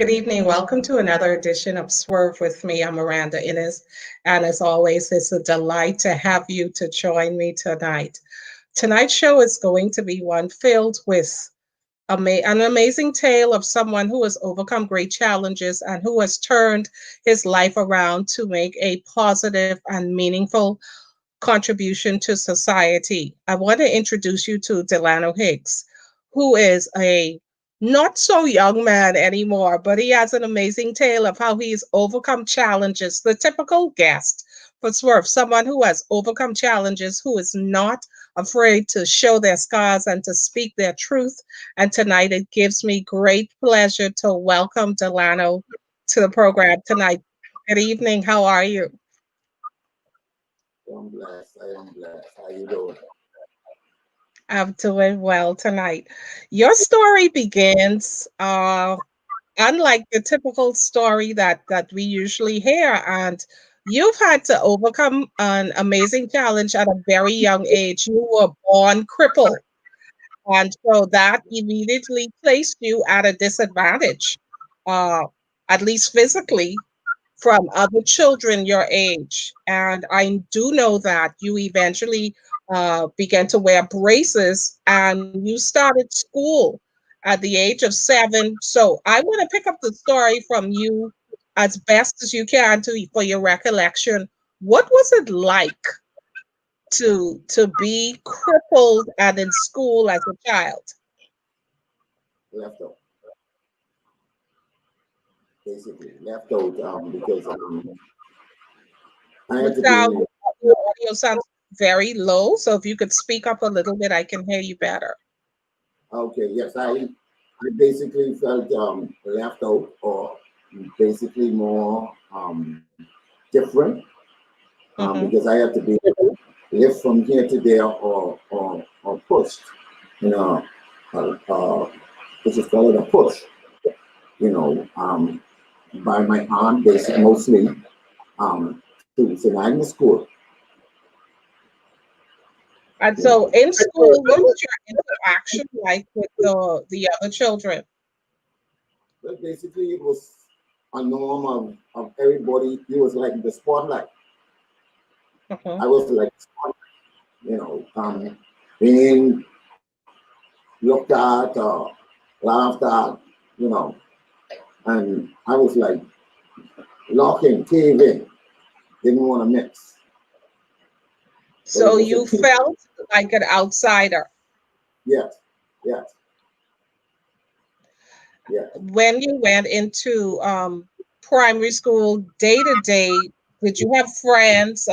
Good evening. Welcome to another edition of Swerve With Me. I'm Miranda Innes, and as always, it's a delight to have you to join me tonight. Tonight's show is going to be one filled with an amazing tale of someone who has overcome great challenges and who has turned his life around to make a positive and meaningful contribution to society. I want to introduce you to Delano Higgs, who is a not so young man anymore, but he has an amazing tale of how he's overcome challenges. The typical guest for Swerve, someone who has overcome challenges, who is not afraid to show their scars and to speak their truth. And tonight it gives me great pleasure to welcome Delano to the program tonight. Good evening. How are you? I'm blessed. I am blessed. How you doing? I'm doing well tonight. Your story begins, unlike the typical story that we usually hear, and you've had to overcome an amazing challenge at a very young age. You were born crippled, and so that immediately placed you at a disadvantage, uh, at least physically, from other children your age. And I do know that you eventually began to wear braces and you started school at the age of 7. So I want to pick up the story from you as best as you can for your recollection. What was it like to be crippled and in school as a child? Left out, basically. Left out because I Your had to be sound, in. your audio sounds very low. So if you could speak up a little bit, I can hear you better. Okay, yes, I basically felt left out or basically more different because Hmm. I had to be lift from here to there or pushed, you know, which is called a push, you know, by my aunt, basically mostly to St. School. And You so know. in school, what was your interaction like with the other children? But basically, it was a norm of everybody. It was like the spotlight. Hmm. I was like, being looked at or laughed at, you know, and I was like locking, caving, didn't want to mix. But it So was a you felt like an outsider. yes, yes, yes. When you went into primary school day to day, did you have friends?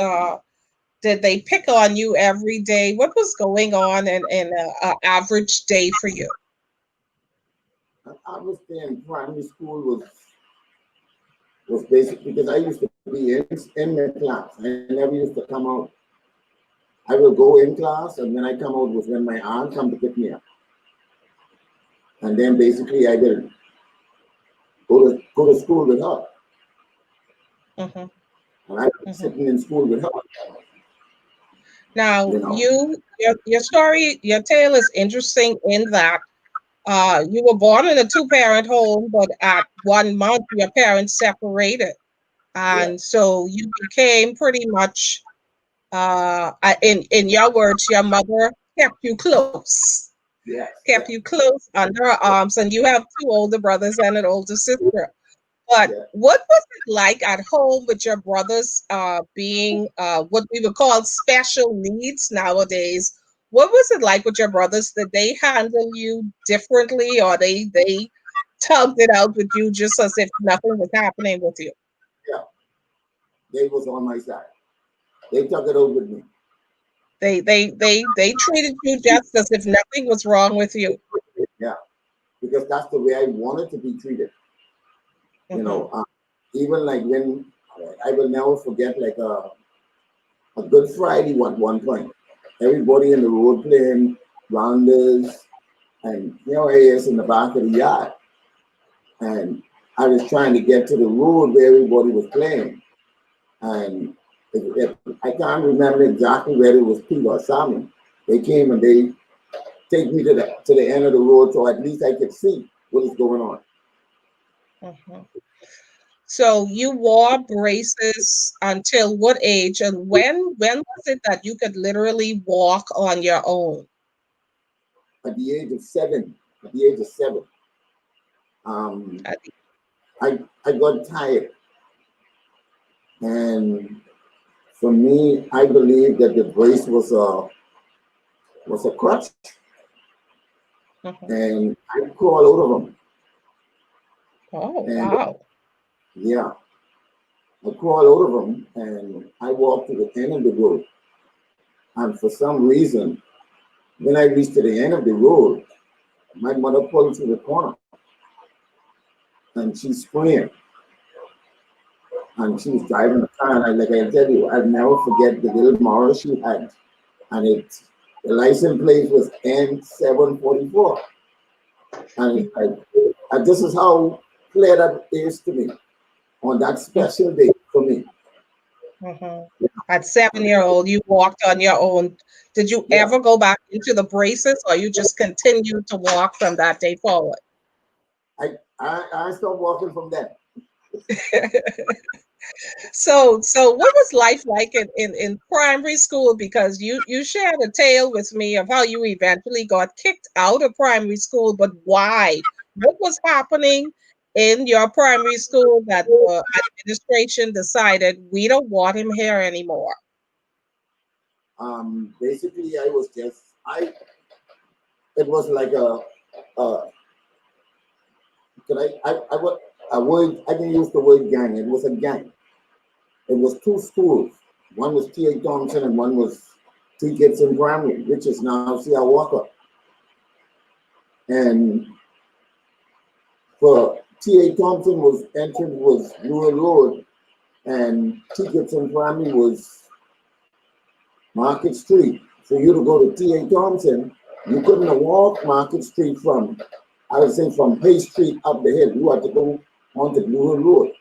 Did they pick on you every day? What was going on in a average day for you? I was saying primary school was basic because I used to be in the class. I never used to come out. I will go in class, and when I come out was when my aunt come to pick me up. And then basically I will go to school with her. Hmm. And I was Hmm. sitting in school with her, Now, you know. your story, your tale is interesting in that you were born in a two-parent home, but at 1 month your parents separated, Yeah, and so you became pretty much, in your words, your mother kept you close, yes, kept yes, you close under her arms, and you have two older brothers and an older sister. But yeah. what was it like at home with your brothers being what we would call special needs nowadays? What was it like with your brothers? Did they handle you differently, or they tugged it out with you just as if nothing was happening with you? Yeah. They was on my side. They took it over with me. They treated you just as if nothing was wrong with you. Yeah, because that's the way I wanted to be treated. You Hmm. know, even like when I will never forget like a Good Friday one point. Everybody in the road playing rounders, and I is in the back of the yard, and I was trying to get to the road where everybody was playing, and I can't remember exactly whether it was Pete or Simon. They came and they take me to the end of the road so at least I could see what is going on. Mhm. So you wore braces until what age, and when was it that you could literally walk on your own? At the age of 7, at the age of 7, um, At I got tired. And for me, I believe that the brace was a crutch, Mhm. and I crawl out of them. Oh, And wow. yeah, I crawl out of them, and I walk to the end of the road. And for some reason, when I reached to the end of the road, my mother pulled to the corner, and she spraying, and she was driving the car. And like I tell you, I'll never forget the little Mara she had, and the license plate was N744. And it's like, and this is how clear that is to me on that special day for me. Mhm. At 7 year old, you walked on your own. Did you Yeah, ever go back into the braces, or you just continued to walk from that day forward? I stopped walking from that. So what was life like in primary school? Because you shared a tale with me of how you eventually got kicked out of primary school, but why? What was happening in your primary school that the administration decided we don't want him here anymore? Basically, I was just I. It was like a could a word. I didn't use the word gang. It was a gang. It was two schools. One was T.A. Thompson and one was T. Gibson Primary, which is now C.R. Walker. And for T.A. Thompson was entered was Rural Road, and T. Gibson Primary was Market Street. For you to go to T.A. Thompson, you couldn't walk Market Street from, I would say, from Hay Street up the hill. You had to go onto Rural Road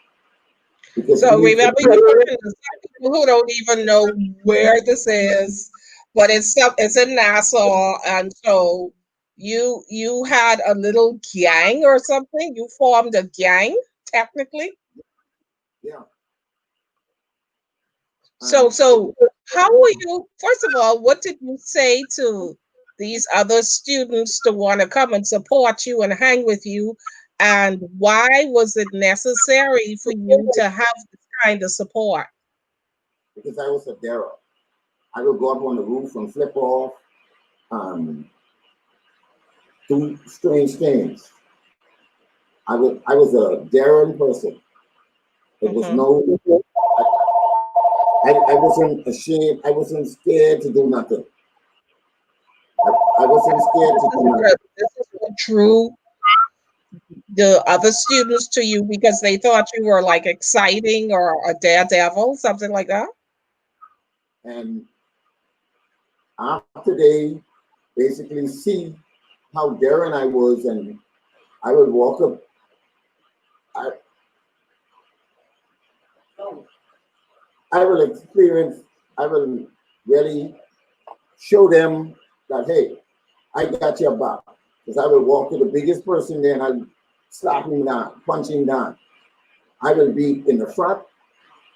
because So we remember, you're talking to some people who don't even know where this is, but it's in Nassau, and so you had a little gang or something. You formed a gang, technically. yeah, So and so how were you? First of all, what did you say to these other students to want to come and support you and hang with you? And why was it necessary for you to have this kind of support? because I was a darer. I would go up on the roof and flip off, um, do strange things. I was a daring person. It was Mhm. no, I wasn't ashamed. I wasn't scared to do nothing. I wasn't scared This to is do nothing. this is what drew the other students to you because they thought you were like exciting or a daredevil, something like that. And after they basically see how daring I was, and I would walk up, I, I will experience, I will really show them that, hey, I got your back. Because I will walk to the biggest person there and I'll slap him down, punch him down. I will be in the front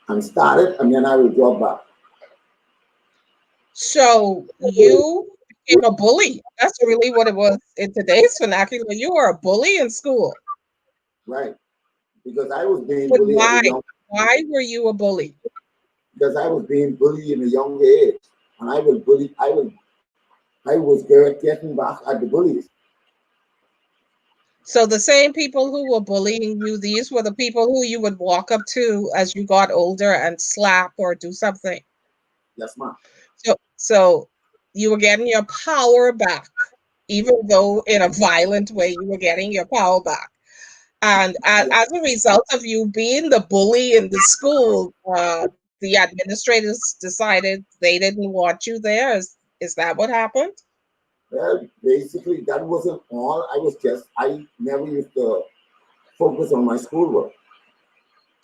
and start it, and then I will drop back. So you became a bully. That's really what it was in today's vernacular. You were a bully in school. Right? Because I was being But bullied at a why? young, Why were you a bully? because I was being bullied in a young age, and I was getting back at the bullies. So the same people who were bullying you, these were the people who you would walk up to as you got older and slap or do something. Yes, ma'am. So you were getting your power back, even though in a violent way you were getting your power back. And Yeah. as a result of you being the bully in the school, the administrators decided they didn't want you there. Is that what happened? Well, basically, that wasn't all. I never used to focus on my schoolwork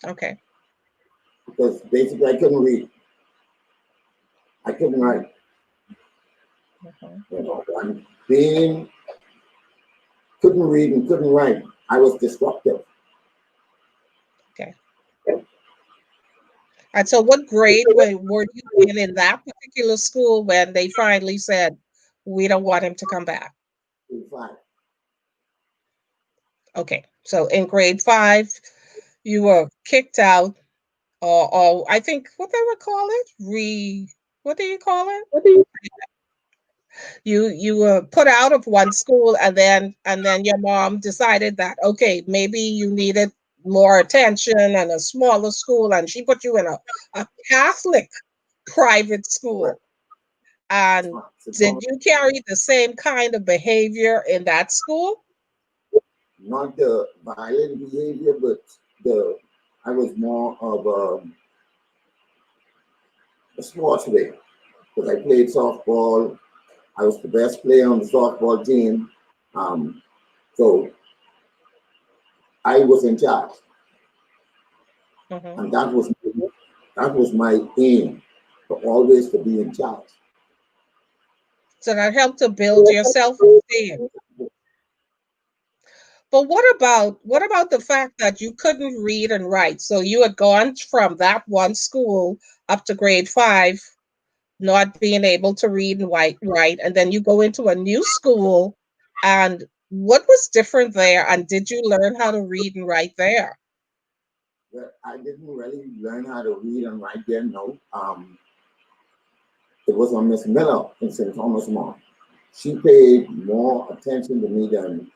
Okay. because basically I couldn't read. I couldn't write. Mhm. And being couldn't read and couldn't write, I was disruptive. And so, what grade were you in that particular school when they finally said, we don't want him to come back? In fact, Okay, so in grade 5, you were kicked out, or I think what they would call it, what do you call it? You were put out of one school, and then your mom decided that okay, maybe you needed more attention and a smaller school, and she put you in a Catholic private right, school. And did you carry the same kind of behavior in that school? not the violent behavior, but the I was more of a sports player because I played softball. I was the best player on the softball team. Um, so I was in charge, Mhm. and that was my aim, to always to be in charge. So that helped to build your self-esteem. But what about the fact that you couldn't read and write? So you had gone from that one school up to grade 5, not being able to read and write, and then you go into a new school. And what was different there? And did you learn how to read and write there? But I didn't really learn how to read and write there. No, it was on Miss Miller in St. Thomas More. She paid more attention to me than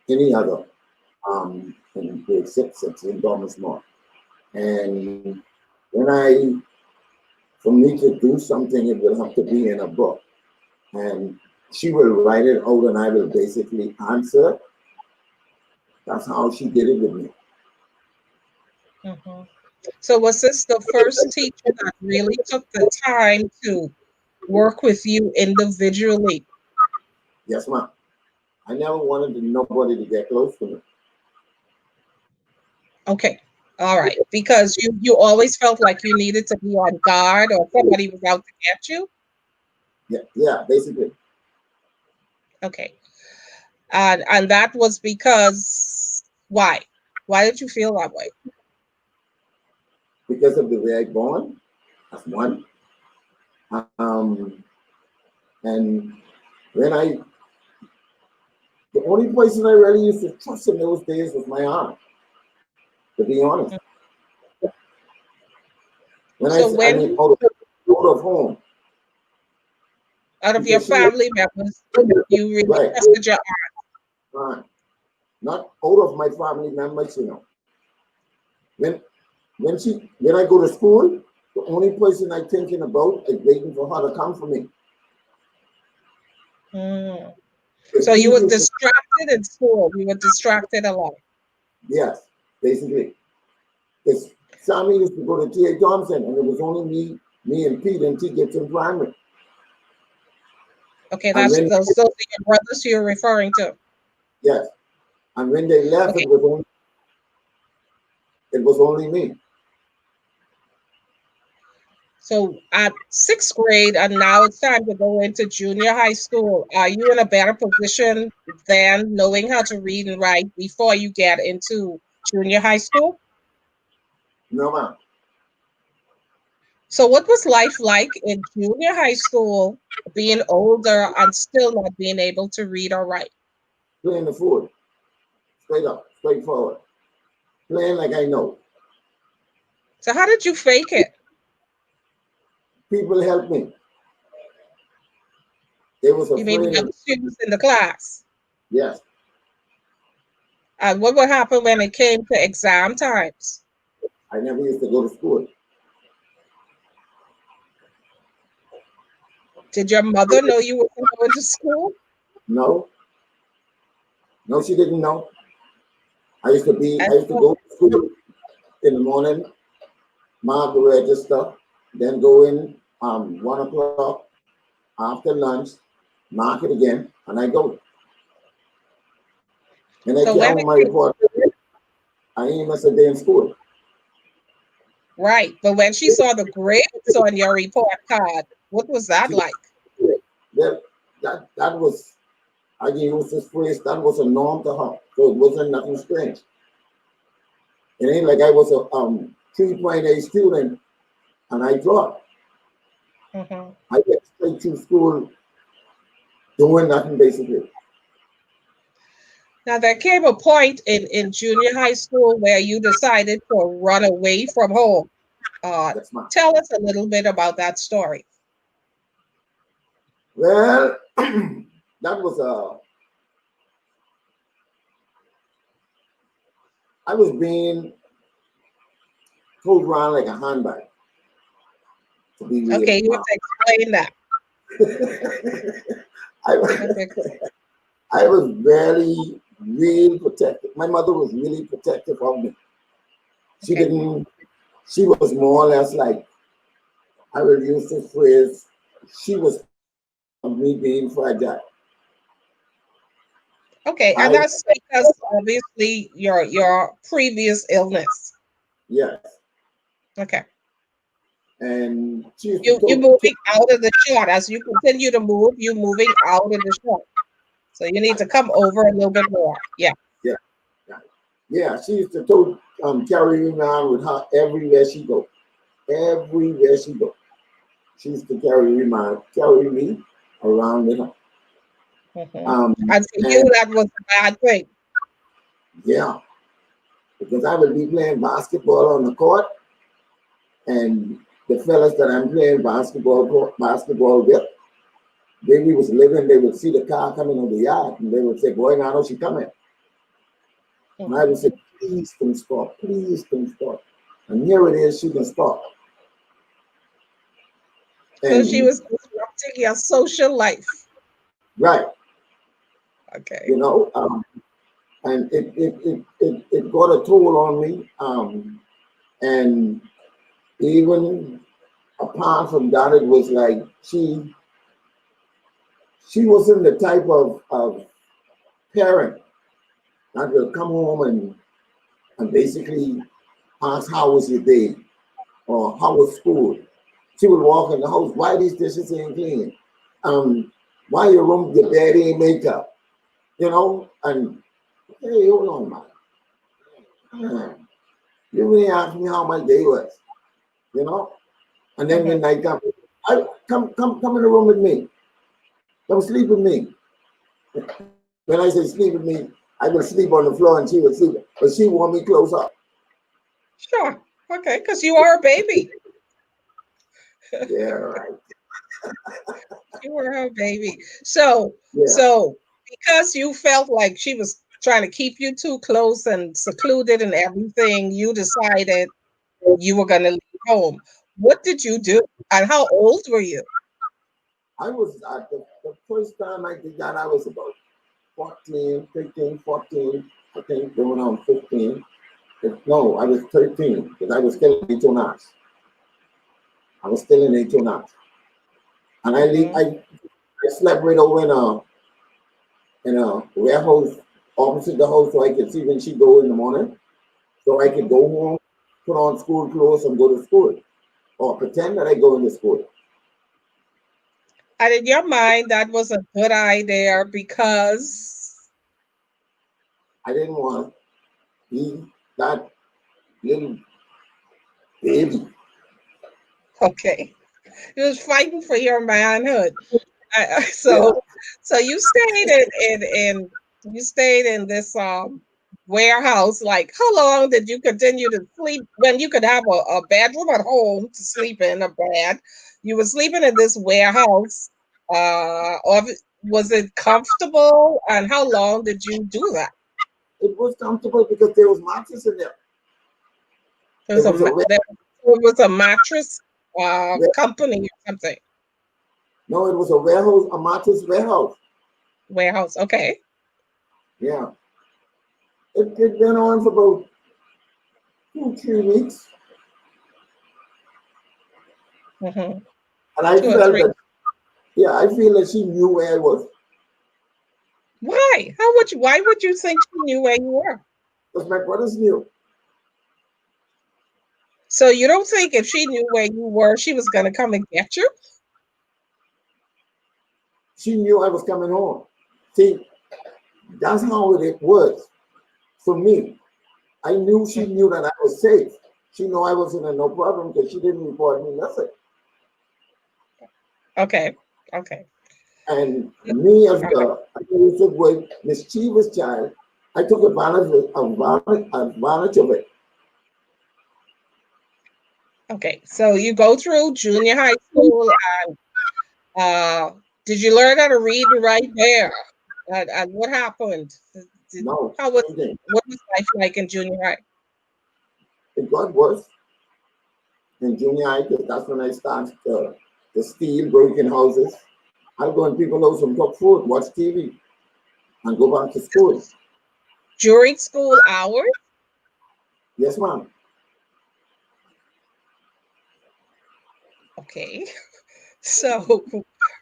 any other in grade 6 at St. Thomas More. And for me to do something, it will have to be in a book. And she will write it out and I will basically answer. That's how she did it with me. Mhm. So was this the first teacher that really took the time to work with you individually? Yes, ma'am. I never wanted nobody to get close to me. Okay. All right. Because you always felt like you needed to be on guard or somebody was out to get you. Yeah, yeah, basically. Okay. And that was because why? Why did you feel that way? Because of the way I born, that's one. And when the only person I really used to trust in those days was my aunt, to be honest. So I when mean, out of home, out of your because she was family members, you really right, trusted your aunt, not out of my family members. When when I go to school, the only person I'm thinking about is waiting for her to come for me. aunt. It's So you were easy to distracted in school. You were distracted a lot. yes, basically. Because Sammy used to go to T.A. Thompson, and it was only me and Pete and T gets in primary. Okay, And that's when those are your brothers you're referring to. yes, and when they left, Okay. it was only me. So at 6th grade, and now it's time to go into junior high school. Are you in a better position than knowing how to read and write before you get into junior high school? No man, So, what was life like in junior high school, being older and still not being able to read or write? playing the fool, straight up, straightforward, playing like I know. So, how did you fake it? People help me. They was You mean afraid the of other students in the class? yes. And what would happen when it came to exam times? I never used to go to school. Did your mother know you were going to school? No, no, she didn't know. I And used to so, go to school in the morning, mark the register, then go in 1 o'clock after lunch, mark it again, and I go. And I so came when home it my came, report. I ain't miss a day in school. right, but when she saw the grades on your report card, what was that She, like? that, that was, I can use this phrase, that was a norm to her. So it wasn't nothing strange. It ain't like I was a 3.8 student and I dropped. Mhm. I went straight to school doing nothing basically. Now, there came a point in junior high school where you decided to run away from home. Uh, That's my Tell us a little bit about that story. well. That was I was being pulled around like a handbag, to be real. Okay, you have to explain that. I, was- Okay, cool. I was very, really protective. My mother was really protective of me. She Okay, didn't, she was more or less like, I will use this phrase, she was of me being fragile. okay, and I, that's because obviously your previous illness. yes. Okay, And she used to you talk, moving out of the shot as you continue to move. You moving out of the shot. So you need to come over a little bit more. Yeah. yeah, yeah, yeah, she used to talk, carry me around with her everywhere she go. Everywhere she go. She used to carry me around with her. And for you, And that was a bad thing. yeah, because I would be playing basketball on the court, and the fellas that I'm playing basketball with, they was living. They would see the car coming on the yard, and they would say, "Boy, now she coming." And I Mhm. would say, "Please don't stop. Please don't stop." And here it is. She can stop. So she And was disrupting your social life. right, Okay. you know, and it got a toll on me. And even apart from that, it was like she wasn't the type of parent that will come home and basically ask how was your day or how was school. She would walk in the house, why these dishes ain't clean? Um, why your bed ain't make up? You know, and hey, hold on, man. You really asked me how my day was, you know? And then Mhm. when night come, I come in the room with me. Come sleep with me. When I say sleep with me, I would sleep on the floor and she would sleep, but she want me close up. Sure. Okay, because you are a baby. Yeah, right. You were her baby. So, Yeah, so because you felt like she was trying to keep you too close and secluded and everything, you decided you were going to leave home. What did you do? And how old were you? I was the first time I did that, I was about 14, 15, 14, I think going on 15. No, I was 13 because I was still in H.O.N.A.S. I was still in H.O.N.A.S. And Hmm. I slept right over in a warehouse opposite the house so I could see when she go in the morning. So I could Hmm. go home, put on school clothes and go to school. Or pretend that I go into school. And in your mind, that was a good idea because, I didn't want to be that little baby. okay, you was fighting for your manhood. Yeah. So you stayed in you stayed in this warehouse. Like, how long did you continue to sleep when you could have a bedroom at home to sleep in, a bed? You were sleeping in this warehouse. Or was it comfortable? And how long did you do that? It was comfortable because there was mattress in there. It It was was a there was a mattress ware- company or something. no, it was a warehouse, a mattress warehouse. Warehouse. Okay. Yeah. It went on for about 2, 3 weeks. Hmm. And I Two or felt three. that, yeah, I feel that she knew where I was. Why? How would you? Why would you think she knew where you were? Because my brothers knew. So you don't think if she knew where you were, she was going to come and get you? She knew I was coming home. See, that's how it was for me. I knew she knew that I was safe. She knew I wasn't in no problem because she didn't report me nothing. Okay. Okay. And me as the mischievous child, I took advantage of it. Okay. So you go through junior high school. Did you learn how to read and write there? And what happened? No, How was anything. what was life like in junior high? It got worse in junior high because that's when I started to steal, breaking houses. I'd go in people's house and cook food, watch TV, and go back to school. During school hours? Yes, ma'am. Okay. So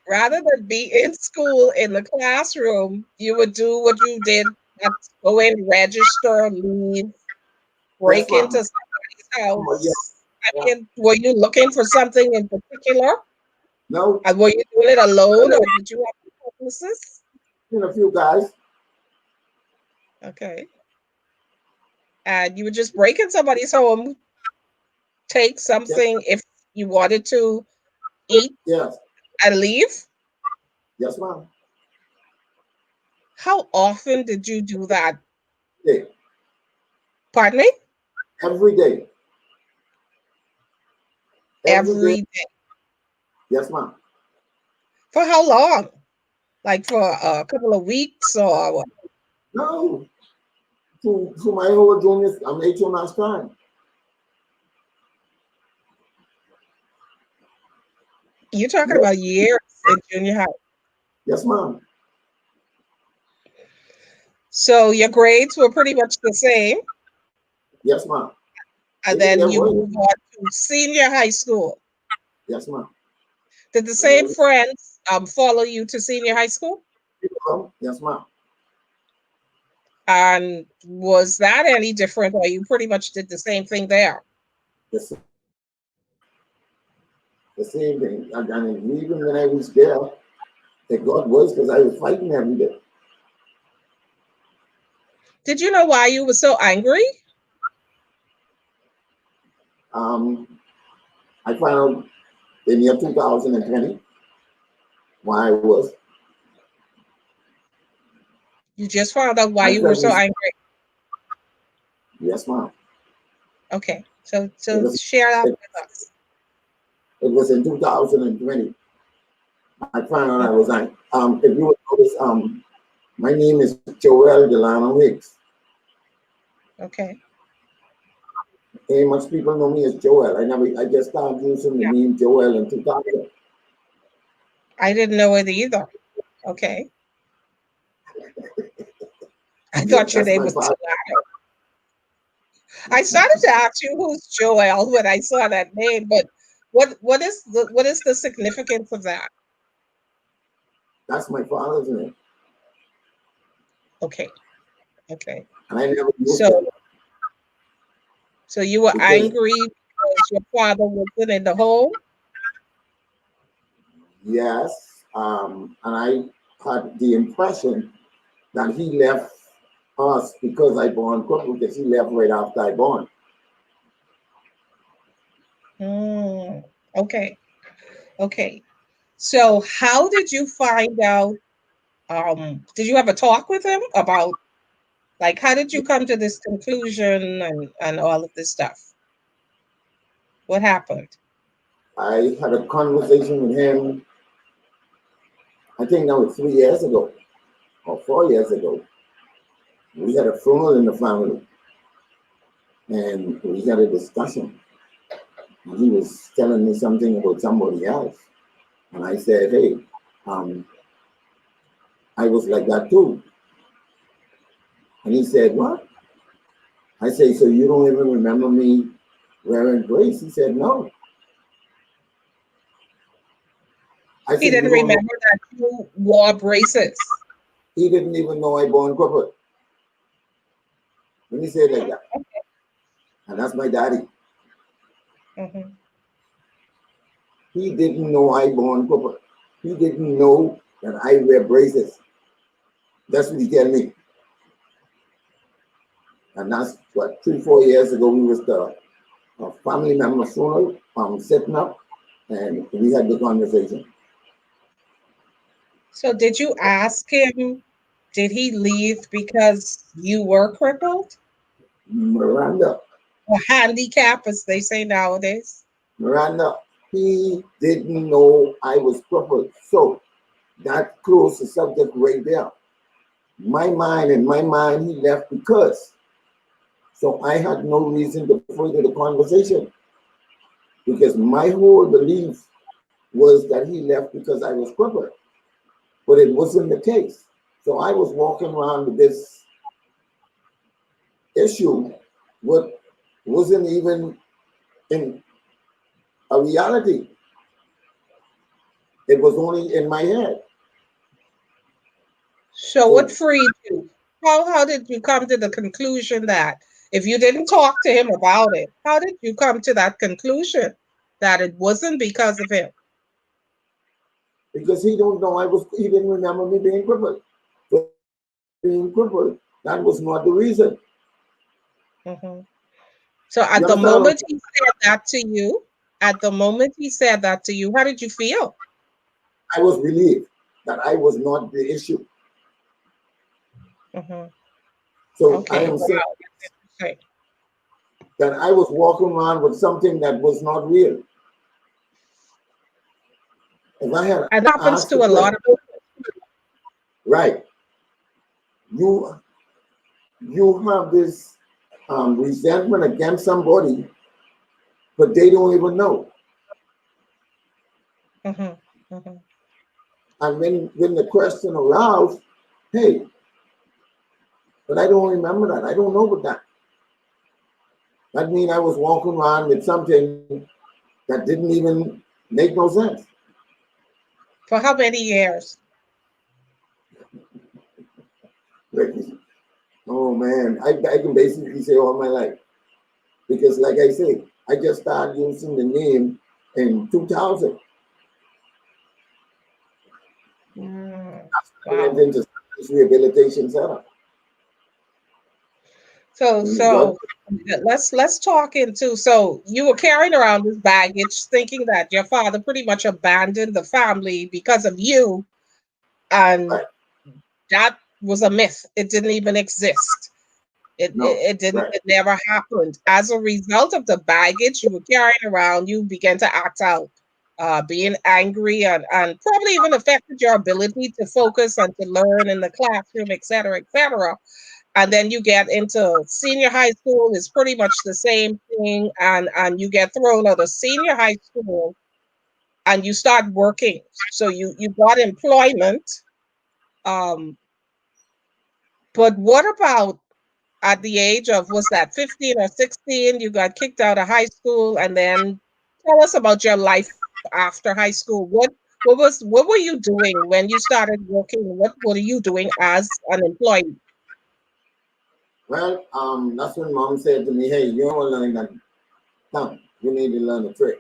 rather than be in school in the classroom, you would do what you did, go in, register, leave, Yes, break into ma'am. somebody's Yeah, house. I yeah. mean, were you looking for something in particular? No, And were you doing it alone or did you have accomplices? a few guys. Okay. And you would just break in somebody's home, take Yes, something if you wanted to eat yes, and leave. yes, ma'am. How often did you do that? Day. Pardon me? Every day. Every day. Every day. Yes, ma'am. For how long? Like for a couple of weeks or what? No. To my whole junior, I'm 18 months time. You're talking Yes, about years in junior high. yes, ma'am. So your grades were pretty much the same. Yes, ma'am. And They then get you worse. move on to senior high school. Yes, ma'am. Did the same And friends follow you to senior high school? people come. Yes, ma'am. And was that any different, or you pretty much did the same thing there? The, s- the same thing. And even when I was there, it got worse because I was fighting every day. Did you know why you were so angry? Um, I found out in year 2020 why I was. You just found out why My you were friend so was, angry. yes, ma'am. Okay, so It was, share that it, with us. it was in 2020. I found out I Mhm. was angry. If you would notice, my name is Joel Delano Higgs. Okay, And much people know me as Joel. I just started using the yeah, name Joel in 2000. I didn't know it either. Okay, I Yeah, thought your that's name my was father. Delano. I started to ask you who's Joel when I saw that name, but what is the significance of that? That's my father's name. Okay, okay. And I never used So it so you were because, angry because your father wasn't in the home? yes, and I had the impression that he left us because I born crippled because he left right after I born. Hmm. Okay, okay. So how did you find out? Did you have a talk with him about like how did you come to this conclusion and all of this stuff? What happened? I had a conversation with him, I think that was 3 years ago or 4 years ago. We had a funeral in the family and we had a discussion. And he was telling me something about somebody else. And I said, hey, um, I was like that too. And he said, what? I say, so you don't even remember me wearing brace? He said, no. I He said, you didn't don't know. remember that you wore braces. He didn't even know I born corporate. Let me say it like Hmm. that. And that's my daddy. Hmm. He didn't know I born corporate. He didn't know that I wear braces. That's what he tell me. And that's what 3, 4 years ago we was there. a family member funeral, sitting up, and we had the conversation. So did you ask him, did he leave because you were crippled Miranda, or handicapped, as they say nowadays? Miranda, he didn't know I was crippled. So that closed the subject right there. In my mind, he left because. So I had no reason to further the conversation because my whole belief was that he left because I was crippled, but it wasn't the case. So I was walking around with this issue, what wasn't even in a reality. It was only in my head. So what So freed you? How did you come to the conclusion that if you didn't talk to him about it, how did you come to that conclusion that it wasn't because of him? because he didn't remember me being crippled. So being crippled, that was not the reason. Hmm. So You at the understand? moment he said that to you, at the moment he said that to you, how did you feel? I was relieved that I was not the issue. Hmm. So I Okay, am saying wow, okay. that I was walking around with something that was not real. If I had And that happens asked to the a lot question, of people. right, you you have this resentment against somebody, but they don't even know. Hmm. Hmm. And when the question arises, hey, but I don't remember that. I don't know what that. That means I was walking around with something that didn't even make no sense. For how many years? Like, oh man, I can basically say all my life. Because like I say, I just started using the name in 2000. Mm, I went wow. into this rehabilitation center. So And God, so let's talk into, so you were carrying around this baggage thinking that your father pretty much abandoned the family because of you, and right, that was a myth. It didn't even exist. no, It right, never happened. As a result of the baggage you were carrying around, you began to act out, being angry, and probably even affected your ability to focus and to learn in the classroom, et cetera, et cetera. And then you get into senior high school, is pretty much the same thing, and you get thrown out of senior high school and you start working. So you got employment. Um, but what about at the age of, was that 15 or 16, you got kicked out of high school? And then tell us about your life after high school. What were you doing when you started working? What were you doing as an employee? well, that's when mom said to me, hey, you don't learn that. Come, you need to learn a trick.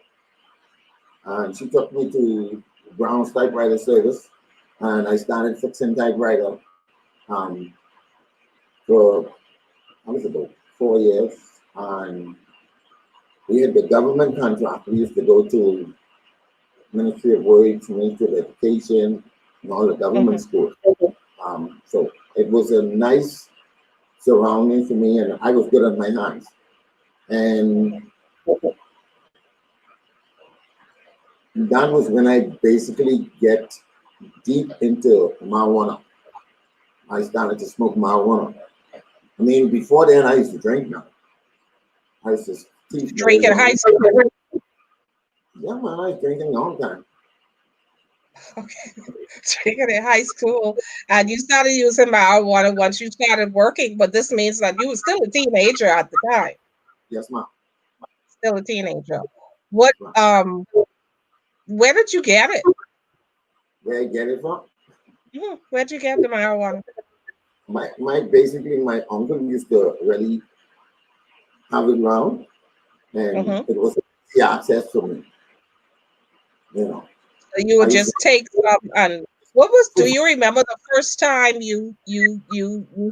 And she took me to Brown's typewriter service, and I started fixing typewriter um, for, I was about 4 years. And we had the government contract. We used to go to Ministry of Works, Ministry of Education, and all the government Mhm. schools. So it was a nice surrounding for me, and I was good at my hands. And that was when I basically get deep into marijuana. I started to smoke marijuana. I mean, before then, I used to drink now. I used to teach very Drink in young. high school. Yeah, man, I was drinking a long time. Okay. Drinking in high school, and you started using marijuana once you started working, but this means that you were still a teenager at the time. Yes, ma'am. Still a teenager. What Right. where did you get it? Where I get it from? Where'd you get the marijuana? My basically my uncle used to really have it around, and Hmm. it was easy access for me. You know, So you I would used just take some, and what was, do to. you remember the first time you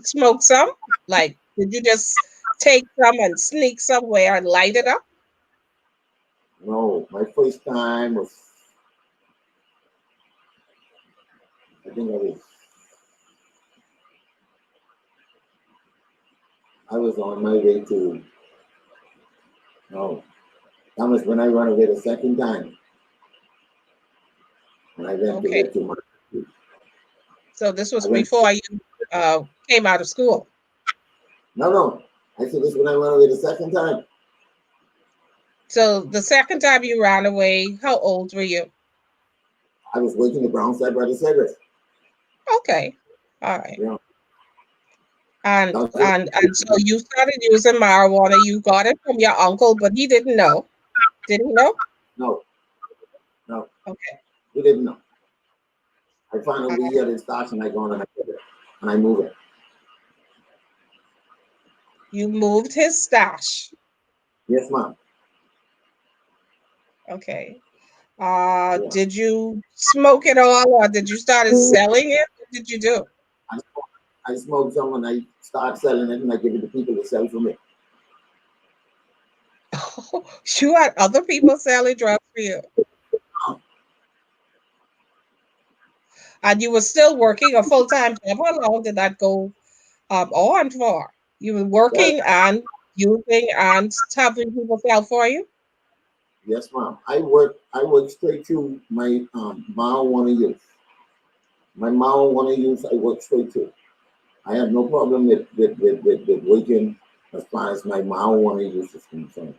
smoked some? Like, did you just take some and sneak somewhere and light it up? No, my first time was, I think I was on my way to, no, that was when I ran away the second time. And I went to Okay. live to my, So this was I went, before you came out of school. no. I said this when I ran away the second time. So the second time you ran away, how old were you? I was working the brown side by the service. Okay. All right. You know, And that's it. and so you started using marijuana. You got it from your uncle, but he didn't know. Did he know? No, no, Okay. we didn't know. I found a Uh, weed at his stash and I go and I get it. And I move it. you moved his stash. Yes, ma'am. Okay. Yeah. Did you smoke it all, or did you started selling it? What did you do? I, I smoke some and I start selling it and I give it to people to sell for me. You had other people selling drugs for you, and you were still working a full-time job. How long did that go on for? You were Well, working and using and having people sell for you? yes, ma'am. I work straight through my marijuana use. My marijuana use I work straight through. I have no problem with working as far as my marijuana use is concerned.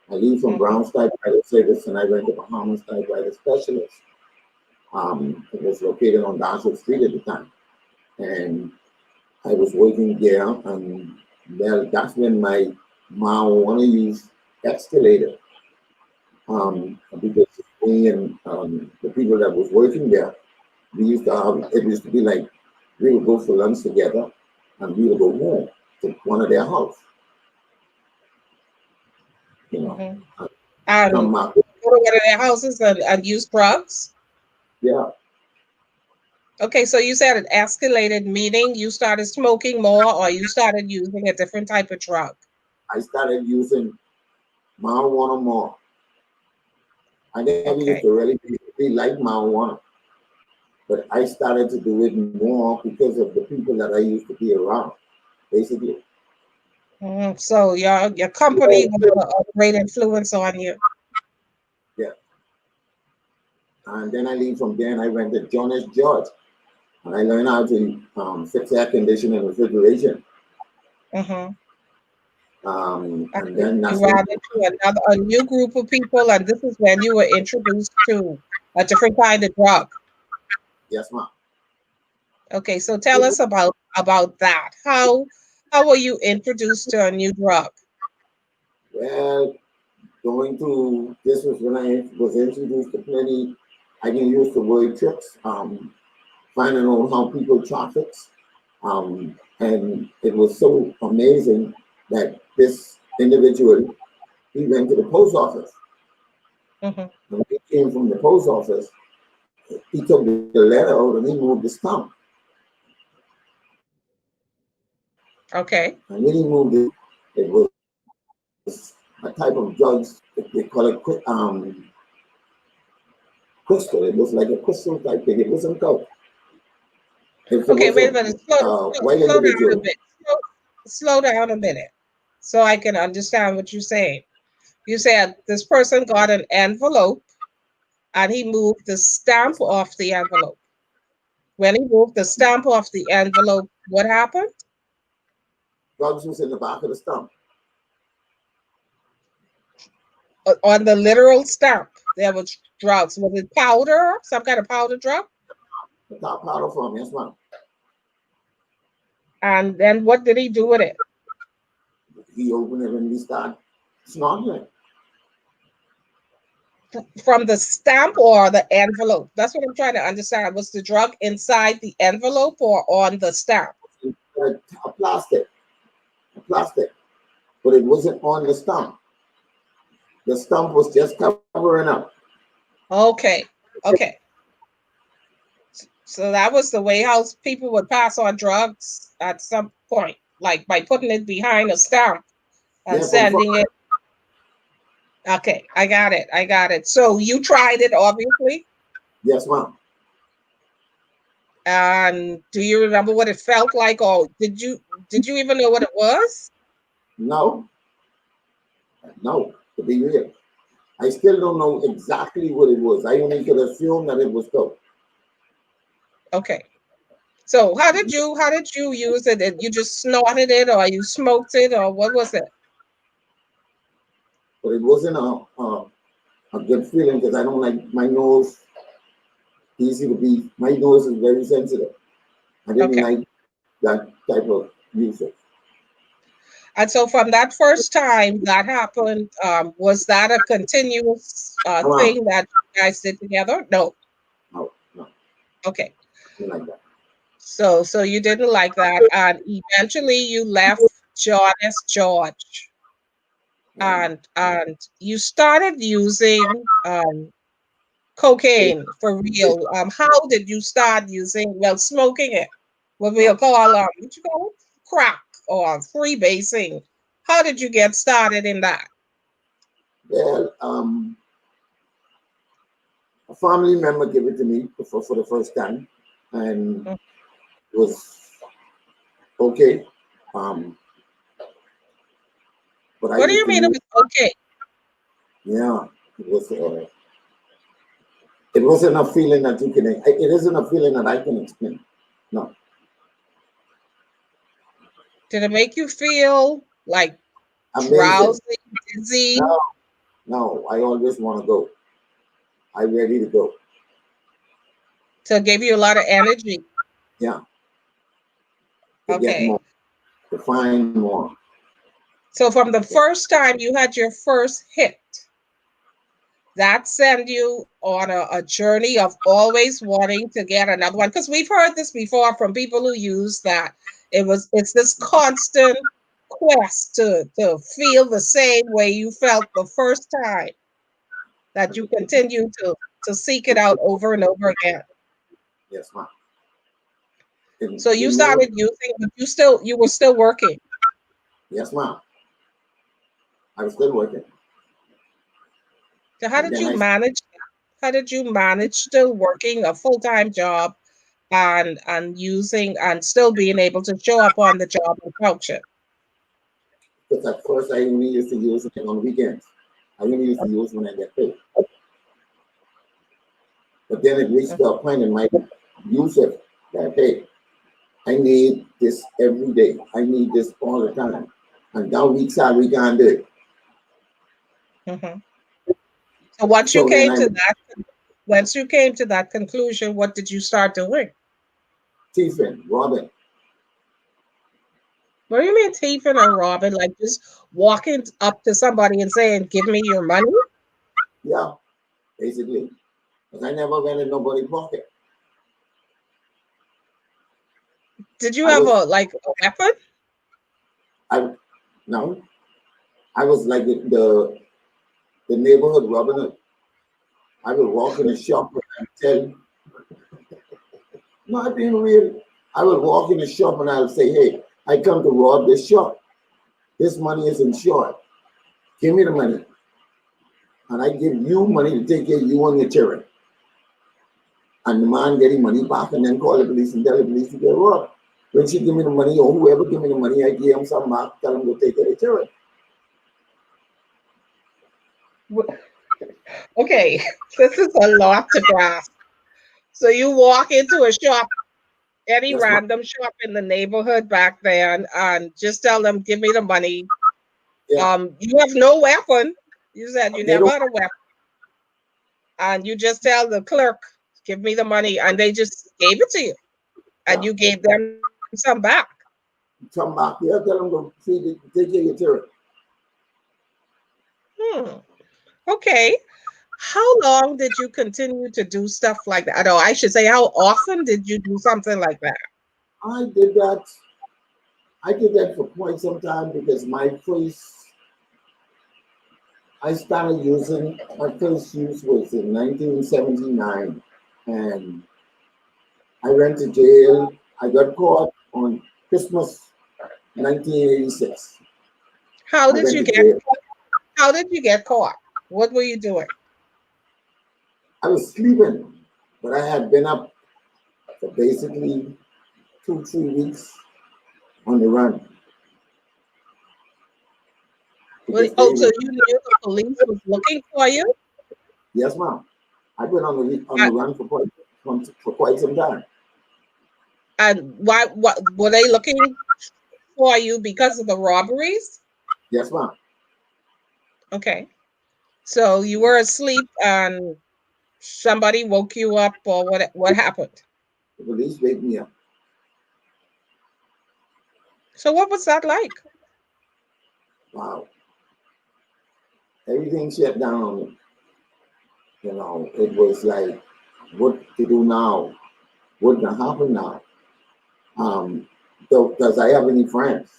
I leave from Mhm. Brown State Private Service and I went to Bahamas State Private Specialist. It was located on Darshall Street at the time. And I was working there, and well, that's when my marijuana use escalated. Because me and the people that was working there, we used to have, it used to be like we would go for lunch together, and we would go home to one of their house, you know, Mhm. and And come back. go to one of their houses and use drugs? Yeah, Okay, so you said it escalated, meaning you started smoking more or you started using a different type of drug. I started using marijuana more. I never used Okay. to really like marijuana, but I started to do it more because of the people that I used to be around, basically. So your company was a great influence on you. Yeah. And then I leave from there and I went to Jonas George. And I learned how to fix air conditioning and refrigeration. Mm-hmm. And then You that's when, ran into a new group of people, and this is when you were introduced to a different kind of drug. yes, ma'am. Okay, so tell us about that. How were you introduced to a new drug? Well, going to, this was when I was introduced to plenty, I didn't use the word tricks, finding out how people traffics. And it was so amazing that this individual, he went to the post office. Hmm. When he came from the post office, he took the letter out and he moved the stump. Okay. And when he moved it was a type of drugs, they call it crystal. It was like a crystal type thing. It wasn't coke. If it Okay, was wait a minute. a white Slow down a individual, bit. Slow down a minute so I can understand what you're saying. You said this person got an envelope and he moved the stamp off the envelope. When he moved the stamp off the envelope, what happened? drugs was in the back of the stump. On the literal stamp, there was drugs. Was it powder? Some kind of powder drug? The top powder from, yes, ma'am. And then what did he do with it? He opened it and we started snorkeling. From the stamp or the envelope? That's what I'm trying to understand. Was the drug inside the envelope or on the stamp? A plastic, a plastic, but it wasn't on the stump. The stump was just covering up. Okay. Okay. So that was the way how people would pass on drugs at some point, like by putting it behind a stamp and Yeah, from front. sending it. Okay, I got it. I got it. So you tried it, obviously. Yes, ma'am. And do you remember what it felt like, or did you even know what it was? No, no, to be real. I still don't know exactly what it was. I only could assume that it was dope. Okay. So how did you use it? You just snorted it, or you smoked it, or what was it? But it wasn't a good feeling because I don't like my nose easy to be. My nose is very sensitive. I didn't Okay. like that type of music. And so from that first time that happened, was that a continuous Come on. thing that you guys did together? No. No, no, Okay. nothing like that. So you didn't like that, and eventually you left Jonas George, And and you started using cocaine for real. How did you start using? Well, smoking it. What we'll call what you call it? Crack or freebasing. How did you get started in that? well, a family member gave it to me for the first time, and Mm. it was okay. Um, but I What do used you to mean it use, was okay? yeah, it was. It wasn't a feeling that you can. It isn't a feeling that I can explain. No, Did it make you feel like amazing. drowsy, dizzy? No, no. I always want to go. I'm ready to go. So it gave you a lot of energy. Yeah, to get Okay. more, to find more. So from the Yeah. first time you had your first hit, that sent you on a journey of always wanting to get another one. Because we've heard this before from people who use that. It's this constant quest to feel the same way you felt the first time, that you continue to seek it out over and over again. Yes, ma'am. And So you you know, started using, but you were still working. yes, ma'am. I was still working, So how and did then you I manage that? How did you manage still working a full-time job and using and still being able to show up on the job and function? because at first I only used to use it on weekends. I only used to use when I get paid. But then it reached a point in my usage that hey, I need this every day. I need this all the time. And that week salary can't do it. Mhm. So once you So then came I to that, once you came to that conclusion, what did you start doing? Tiffin, Robin. What do you mean thieving or robbing? Like just walking up to somebody and saying, "Give me your money"? Yeah, basically. Because I never went in nobody's pocket. Did you I have was a weapon? I no, I was like the neighborhood Robin Hood. I would walk in a shop and tell not being real. I would walk in a shop and I would say, hey, I come to rob this shop. This money is insured. Give me the money. And I give you money to take care of you and your children. And the man getting money back and then call the police and tell the police to get robbed. When she give me the money or whoever give me the money, I give him some back, tell him to take care of the children. Okay, this is a lot to grasp. So you walk into a shop, any Yes, ma'am. random shop in the neighborhood back then, and just tell them, "Give me the money." Yeah. You have no weapon. You said you They never don't had a weapon, and you just tell the clerk, "Give me the money," and they just gave it to you, and yeah. you gave them some back. Come back here, tell them to feed it, take care of your children. Hmm. Okay. How long did you continue to do stuff like that? Or I should say, how often did you do something like that? I did that. I did that for quite some time because I started using, my first use was in 1979. And I went to jail. I got caught on Christmas 1986. How I did went you to get jail. how did you get caught? What were you doing? I was sleeping, but I had been up for basically 2, 3 weeks on the run because Oh, they so were. you knew the police was looking for you? Yes, ma'am. I've been on the Uh, run for quite some time. And why? What were they looking for you because of the robberies? Yes, ma'am. Okay. So you were asleep and somebody woke you up, or what happened? The police wake me up. So what was that like? Wow. Everything shut down on me. It was like, what to do now? What can happen now? Um, does I have any friends?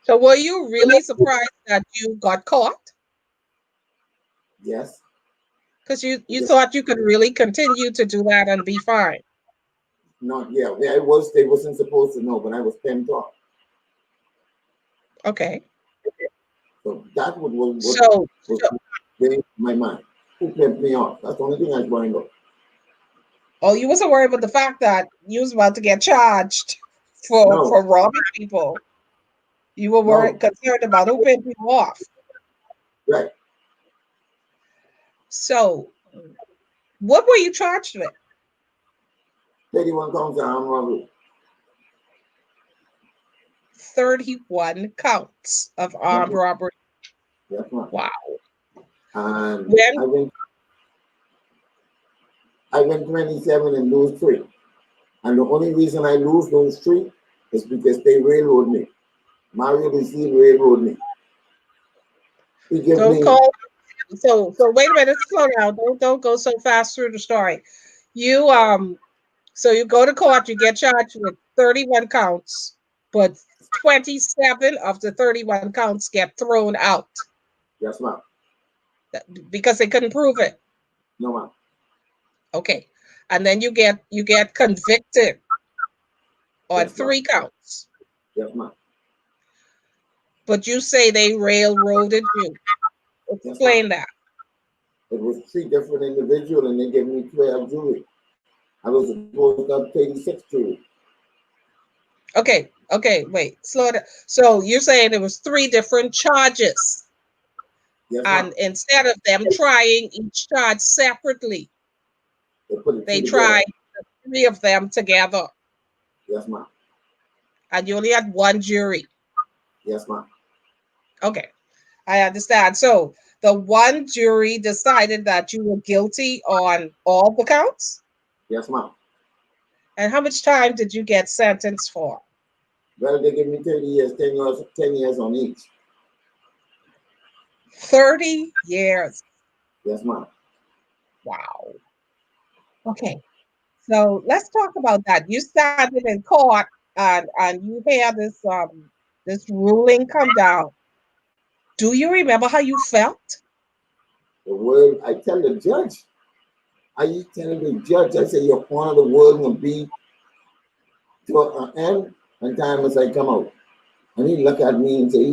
So were you really surprised that you got caught? Yes. Because you Because thought you could really continue to do that and be fine. not yeah. I was they wasn't supposed to know, but I was pimped off. Okay. So that So, was so in my mind. Who pimped me off? That's the only thing I was worrying about. oh, you wasn't worried about the fact that you was about to get charged for No, robbing people. You were no, worried, concerned about who pimped you off. right. So, what were you charged with? 31 counts of armed robbery. 31 counts of Yes, armed ma'am. robbery. Yes, ma'am. Wow. And When I went 27 and lose 3. And the only reason I lose those 3 is because they railroad me. Mario Deceive railroad me. He give don't me call so wait a minute, slow down. Don't go so fast through the story. You so you go to court, you get charged with 31 counts, but 27 of the 31 counts get thrown out yes, ma'am. because they couldn't prove it. No, ma'am. Okay. And then you get convicted on Yes, ma'am. 3 counts. Yes, ma'am. But you say they railroaded you. Yes, ma'am. Explain that. It was 3 different individuals and they gave me 12 jury. I was supposed to have 36 jury. Okay, wait, slow down. So you're saying there was 3 different charges, Yes, ma'am. and instead of them trying each charge separately, They put the 2 they together. tried the 3 of them together, Yes, ma'am. and you only had one jury. Yes, ma'am. Okay, I understand. So the one jury decided that you were guilty on all the counts. Yes, ma'am. And how much time did you get sentenced for? Well, they gave me 30 years, 10 years on each. 30 years. Yes, ma'am. Wow. Okay. So let's talk about that. You started in court and you had this ruling come down. Do you remember how you felt? The world, I tell the judge, I tell the judge, I say, your honor, the world will be to an end and time as I come out. And he look at me and say,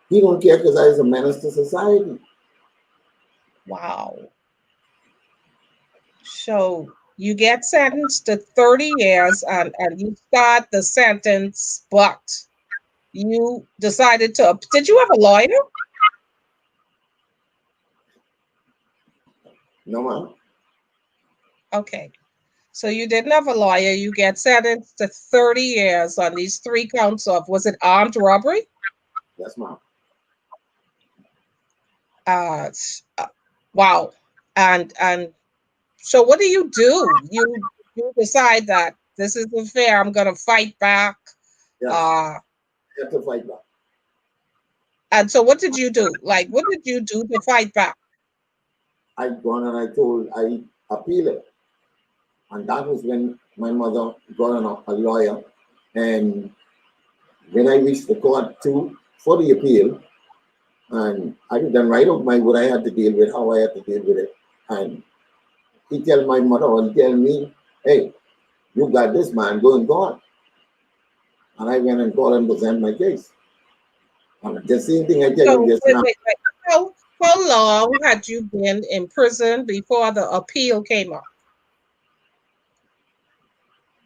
he don't care because I was a menace to society. Wow. So you get sentenced to 30 years and you start the sentence, but you decided to, did you have a lawyer? No, ma'am. Okay. So you didn't have a lawyer. You get sentenced to 30 years on these 3 counts of, was it armed robbery? Yes, ma'am. Uh, uh, wow. And so what do? You decide that this isn't fair. I'm going to fight back. Yes, Uh, I have to fight back. and so what did you do? Like, what did you do to fight back? I gone and I appeal it. And that was when my mother got a lawyer. And when I reached the court too for the appeal, and I did then write out what I had to deal with, how I had to deal with it. And he tell my mother and tell me, hey, you got this man, go and go on. And I went and called and present my case. And the same thing I tell So you just wait, now. wait, wait. how long had you been in prison before the appeal came up?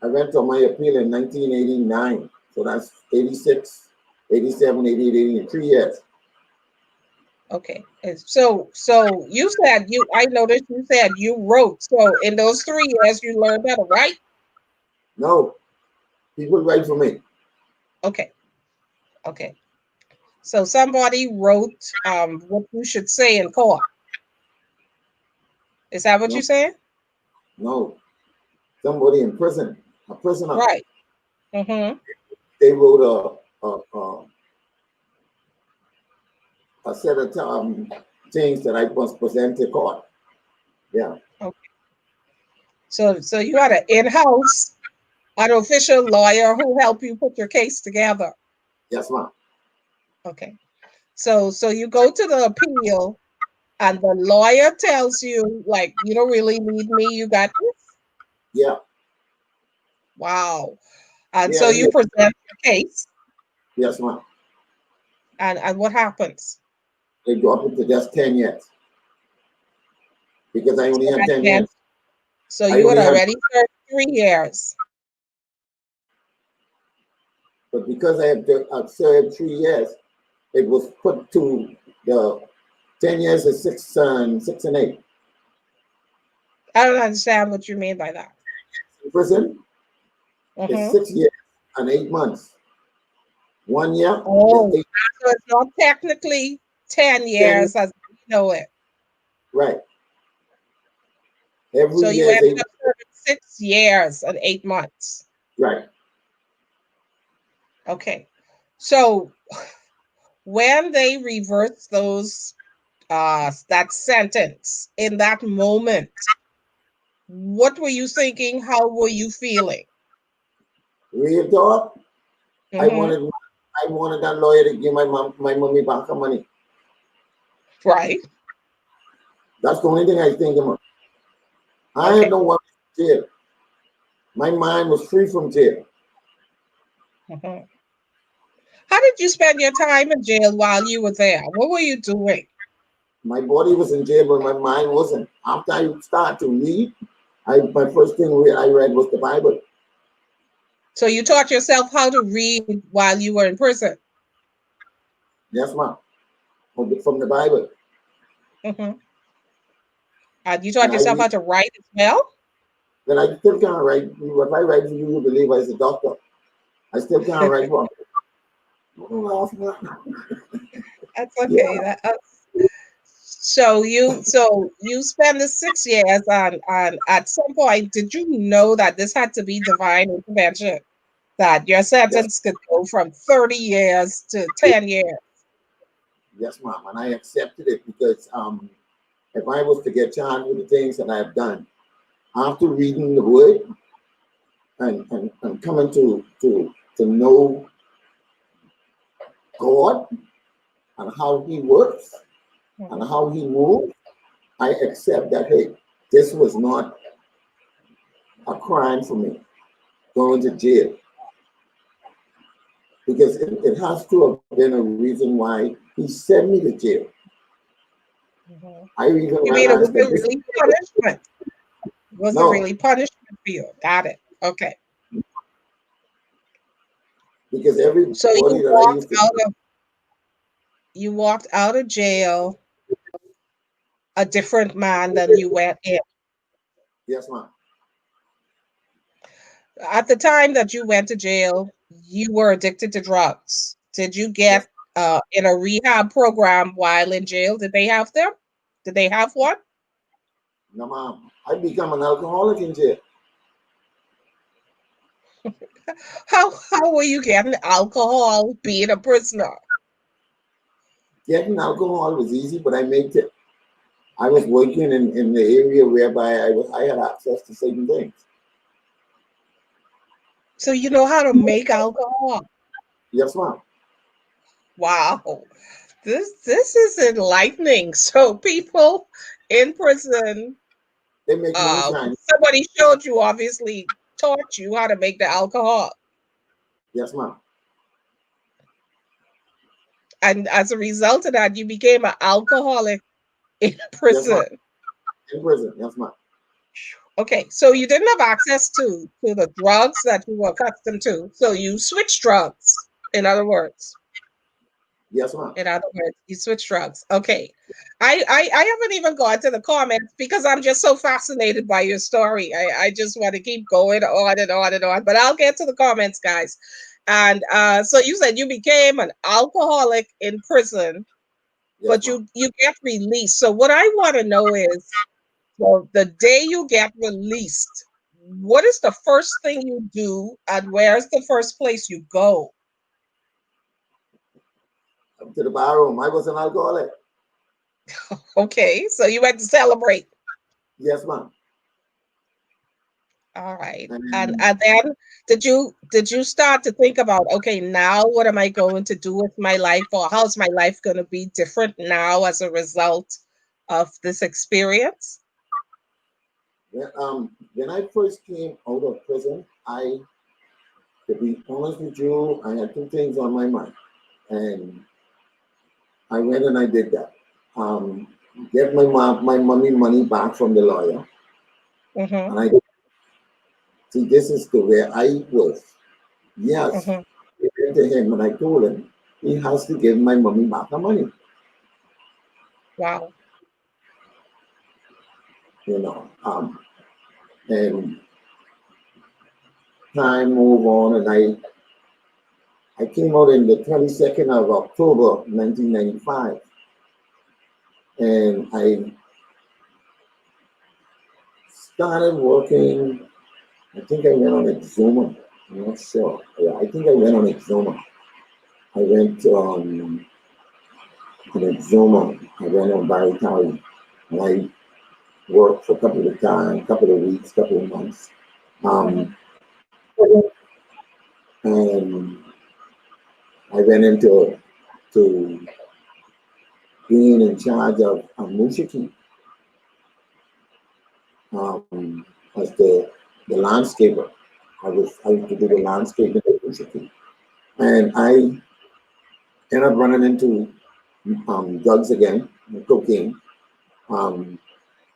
I went to my appeal in 1989. So that's 86, 87, 88, 88, 3 years. Okay. And so you said I noticed you said you wrote. So in those 3 years you learned how to write? No, people write for me. Okay. Okay. So somebody wrote what you should say in court. Is that what No, you're saying? no. Somebody in prison, a prisoner. Right. Mm-hmm. They wrote a set of things that I must present to court. Yeah. Okay. So you had an in-house, an official lawyer who helped you put your case together. Yes, ma'am. Okay. So you go to the appeal and the lawyer tells you, like, you don't really need me, you got this? Yeah. Wow. And so Yeah, you yeah. present your case, Yes, ma'am. and what happens? They drop it to just 10 years because I only So had that 10 meant, years. so I you had only had, already served 3 years. but because I've served 3 years, it was put to the 10 years is 6 and 8. I don't understand what you mean by that. In prison is Mm-hmm. 6 years and 8 months. 1 year is Oh, so it's not technically 10 10, years as we know it. right. Every So you year is ended 8, up serving 6 years and 8 months. right. Okay. So when they reverse those that sentence in that moment, what were you thinking? How were you feeling? Real talk, I Mm-hmm. wanted I wanted that lawyer to give my mommy back her money. Right. That's the only thing I think about. I had Okay. no one in jail. My mind was free from jail. Mm-hmm. How did you spend your time in jail while you were there? What were you doing? My body was in jail, but my mind wasn't. After I started to read, my first thing I read was the Bible. So you taught yourself how to read while you were in prison. Yes, ma'am. From the Bible. Mm-hmm. You taught And I yourself read, how to write as well. then I still can't write. If I write for you, you believe I was a doctor. I still can't write one. That's Yeah, okay. So you spend the 6 years on at some point, did you know that this had to be divine intervention? That your yes, sentence could go from 30 years to 10 years. yes, ma'am. And I accepted it because if I was to get charged with the things that I have done, after reading the word and coming to know God and how He works and Mhm. how He moves, I accept that, hey, this was not a crime for me going to jail because it has to have been a reason why He sent me to jail. Mhm. I even You mean it realized wasn't that this really punishment? It wasn't no, really punishment for you. Got it. Okay. because So everybody that I used to, you walked out of jail a different man than you went in. yes, ma'am, At the time that you went to jail, you were addicted to drugs. Did you yes, get in a rehab program while in jail? Did they have them? Did they have one? no, ma'am, I become an alcoholic in jail. How were you getting alcohol being a prisoner? Getting alcohol was easy, but I made it. I was working in the area whereby I had access to certain things. So you know how to make alcohol. Yes, ma'am. Wow. This is enlightening. So people in prison, They make moonshine. somebody showed you, obviously taught you how to make the alcohol. Yes, ma'am. and as a result of that, you became an alcoholic in Yes, ma'am. prison. In prison. Yes, ma'am. Okay, so you didn't have access to the drugs that you were accustomed to. So you switched drugs, in other words. Yes, ma'am. In other words, you switch drugs. Okay. I haven't even gone to the comments because I'm just so fascinated by your story. I just want to keep going on and on and on. But I'll get to the comments, guys. And so you said you became an alcoholic in prison, Yes, but ma'am. you get released. So what I want to know is, well, the day you get released, what is the first thing you do, and where's the first place you go? Up to the bar room. I was an alcoholic. Okay, so you went to celebrate. Yes, ma'am. All right. And And then did you start to think about, okay, now what am I going to do with my life, or how's my life going to be different now as a result of this experience? when I first came out of prison, to be honest with you, I had two things on my mind, and I went and I did that. Um, get my mommy money back from the lawyer, Mm-hmm. and I see this is the way I was. Yes, Mm-hmm. I went to him and I told him he has to give my mommy back the money. Wow. You know, and time moved on, and I came out in the 22nd of October, 1995, and I started working. I think I went on Exuma. I'm not sure. Yeah, I think I went on Exuma. I went on Exuma. I went on Baritari, and I worked for a couple of times, couple of weeks, couple of months. Mm-hmm. Um, and I went into to being in charge of Mushiki as the landscaper. I used to do the landscaping at Mushiki. And I ended up running into drugs again, cocaine, um,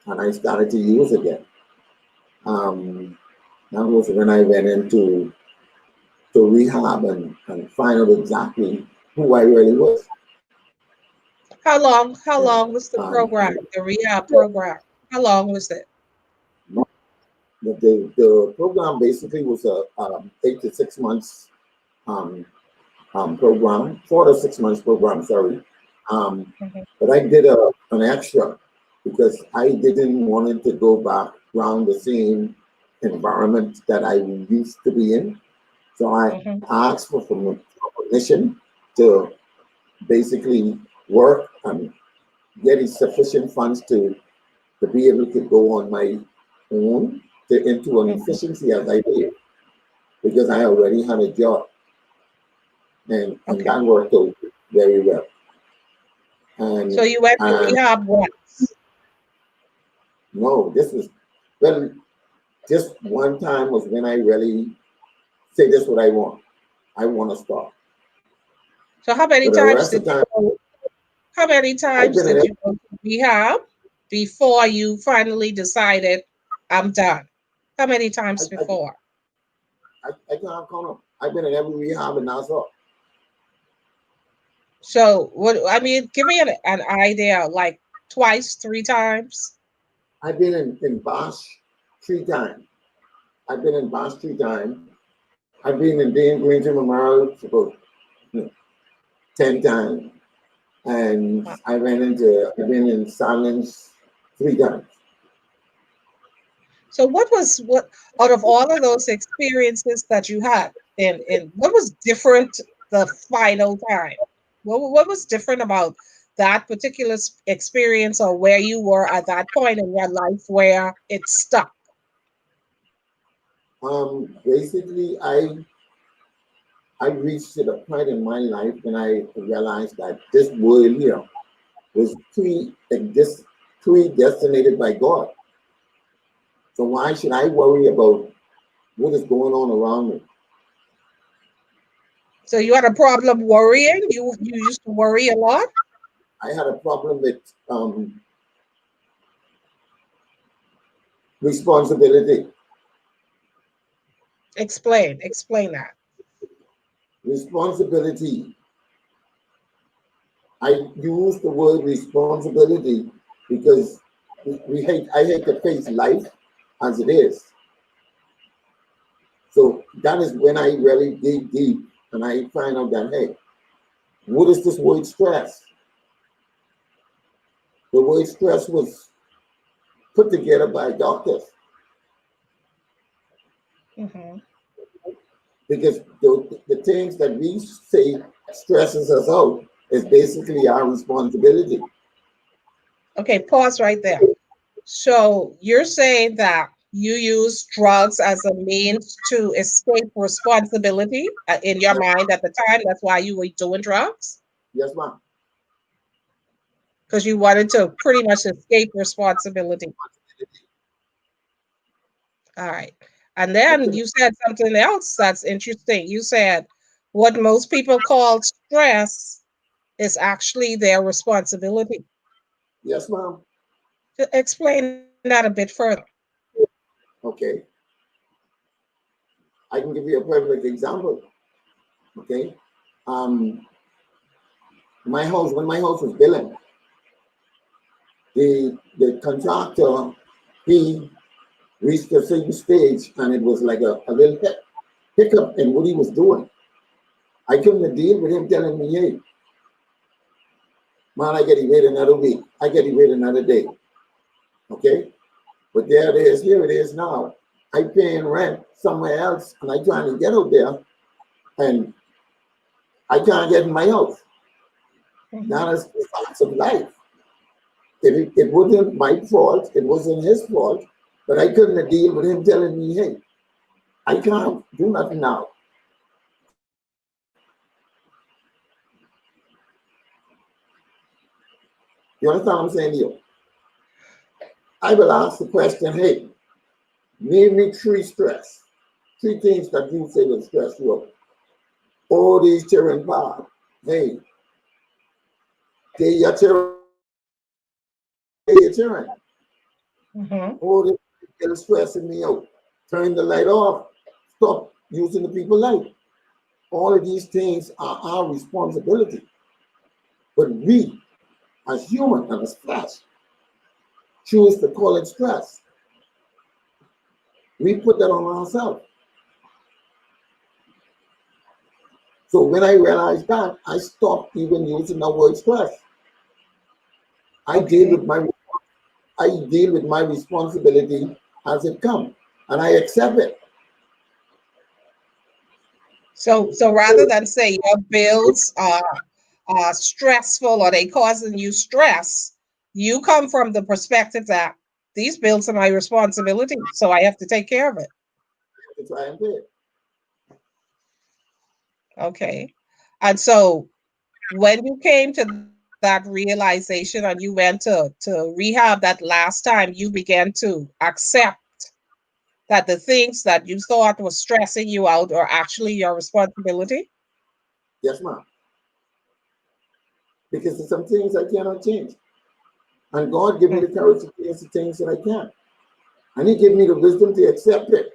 and I started to use again. Um, that was when I went into to rehab and find out exactly who I really was. How And, long was the program, the rehab program? How long was it? the program basically was a 8 to 6 months um, program, 4 to 6 months program, sorry. Um, Mm-hmm. but I did an extra because I didn't want it to go back around the same environment that I used to be in. So I Mm-hmm. asked for permission to basically work and get sufficient funds to be able to go on my own into an Mm-hmm. efficiency as I did because I already had a job and Okay. that worked out very well. So And you went to rehab once. no, this was well, just one time was when I really say this what I want. I want to start. So how many But the times rest of did the you time, go? How many I've times been in did it. you go to rehab before you finally decided I'm done? How many I, times I, before? I can't count them. I've been in every rehab and that's all. So what I mean, give me an idea, like twice, three times. I've been in Bosch 3 times. I've been in Bosch 3 times. I've been in Dan Greenton Memorial about 10 times. And Wow. I've been in silence 3 times. So what out of all of those experiences that you had, and what was different the final time? What was different about that particular experience, or where you were at that point in your life where it stuck? Basically, I reached to the point in my life when I realized that this world here was predestinated by God. So why should I worry about what is going on around me? So you had a problem worrying? You used to worry a lot? I had a problem with responsibility. Explain that. Responsibility. I use the word responsibility because I hate to face life as it is. So that is when I really dig deep and I find out that, hey, what is this word stress? The word stress was put together by doctors Hmm. because the things that we say stresses us out is basically our responsibility. Okay, pause right there. So you're saying that you use drugs as a means to escape responsibility in your Yes, mind at the time. That's why you were doing drugs, yes, ma'am. because you wanted to pretty much escape responsibility. All right. And I then couldn't, you said something else that's interesting. You said what most people call stress is actually their responsibility. yes, ma'am. Explain that a bit further. Okay. I can give you a perfect example. Okay. Um, when my house was built, the contractor, he reached a certain stage and it was like a little hiccup in what he was doing. I couldn't deal with him telling me, hey, man, I get to wait another week. I get to wait another day. Okay. But there it is. Here it is now. I paying rent somewhere else and I trying to get out there and I can't get in my house. Mhm. That is the facts of life. It wasn't my fault. It wasn't his fault. But I couldn't deal with him telling me, hey, I can't do nothing now. You understand what I'm saying to you? I will ask the question, hey, name me three things that you say will stress you out. All these children part. Hey, they your children, they your children. Mhm. All this is stressing me out. Turn the light off. Stop using the people light. All of these things are our responsibility. But we, as human and as flesh, choose to call it stress. We put that on ourselves. So when I realized that, I stopped even using the word stress. I deal Okay. with my I deal with my responsibility as it comes, and I accept it. So rather than say your bills are stressful or they causing you stress, you come from the perspective that these bills are my responsibility, so I have to take care of it. To try and pay it. Okay. And so when you came to that realization and you went to rehab that last time, you began to accept that the things that you thought was stressing you out are actually your responsibility. Yes, ma'am. Because there's some things I cannot change, and God give me the Mhm. courage to change the things that I can, and He give me the wisdom to accept it.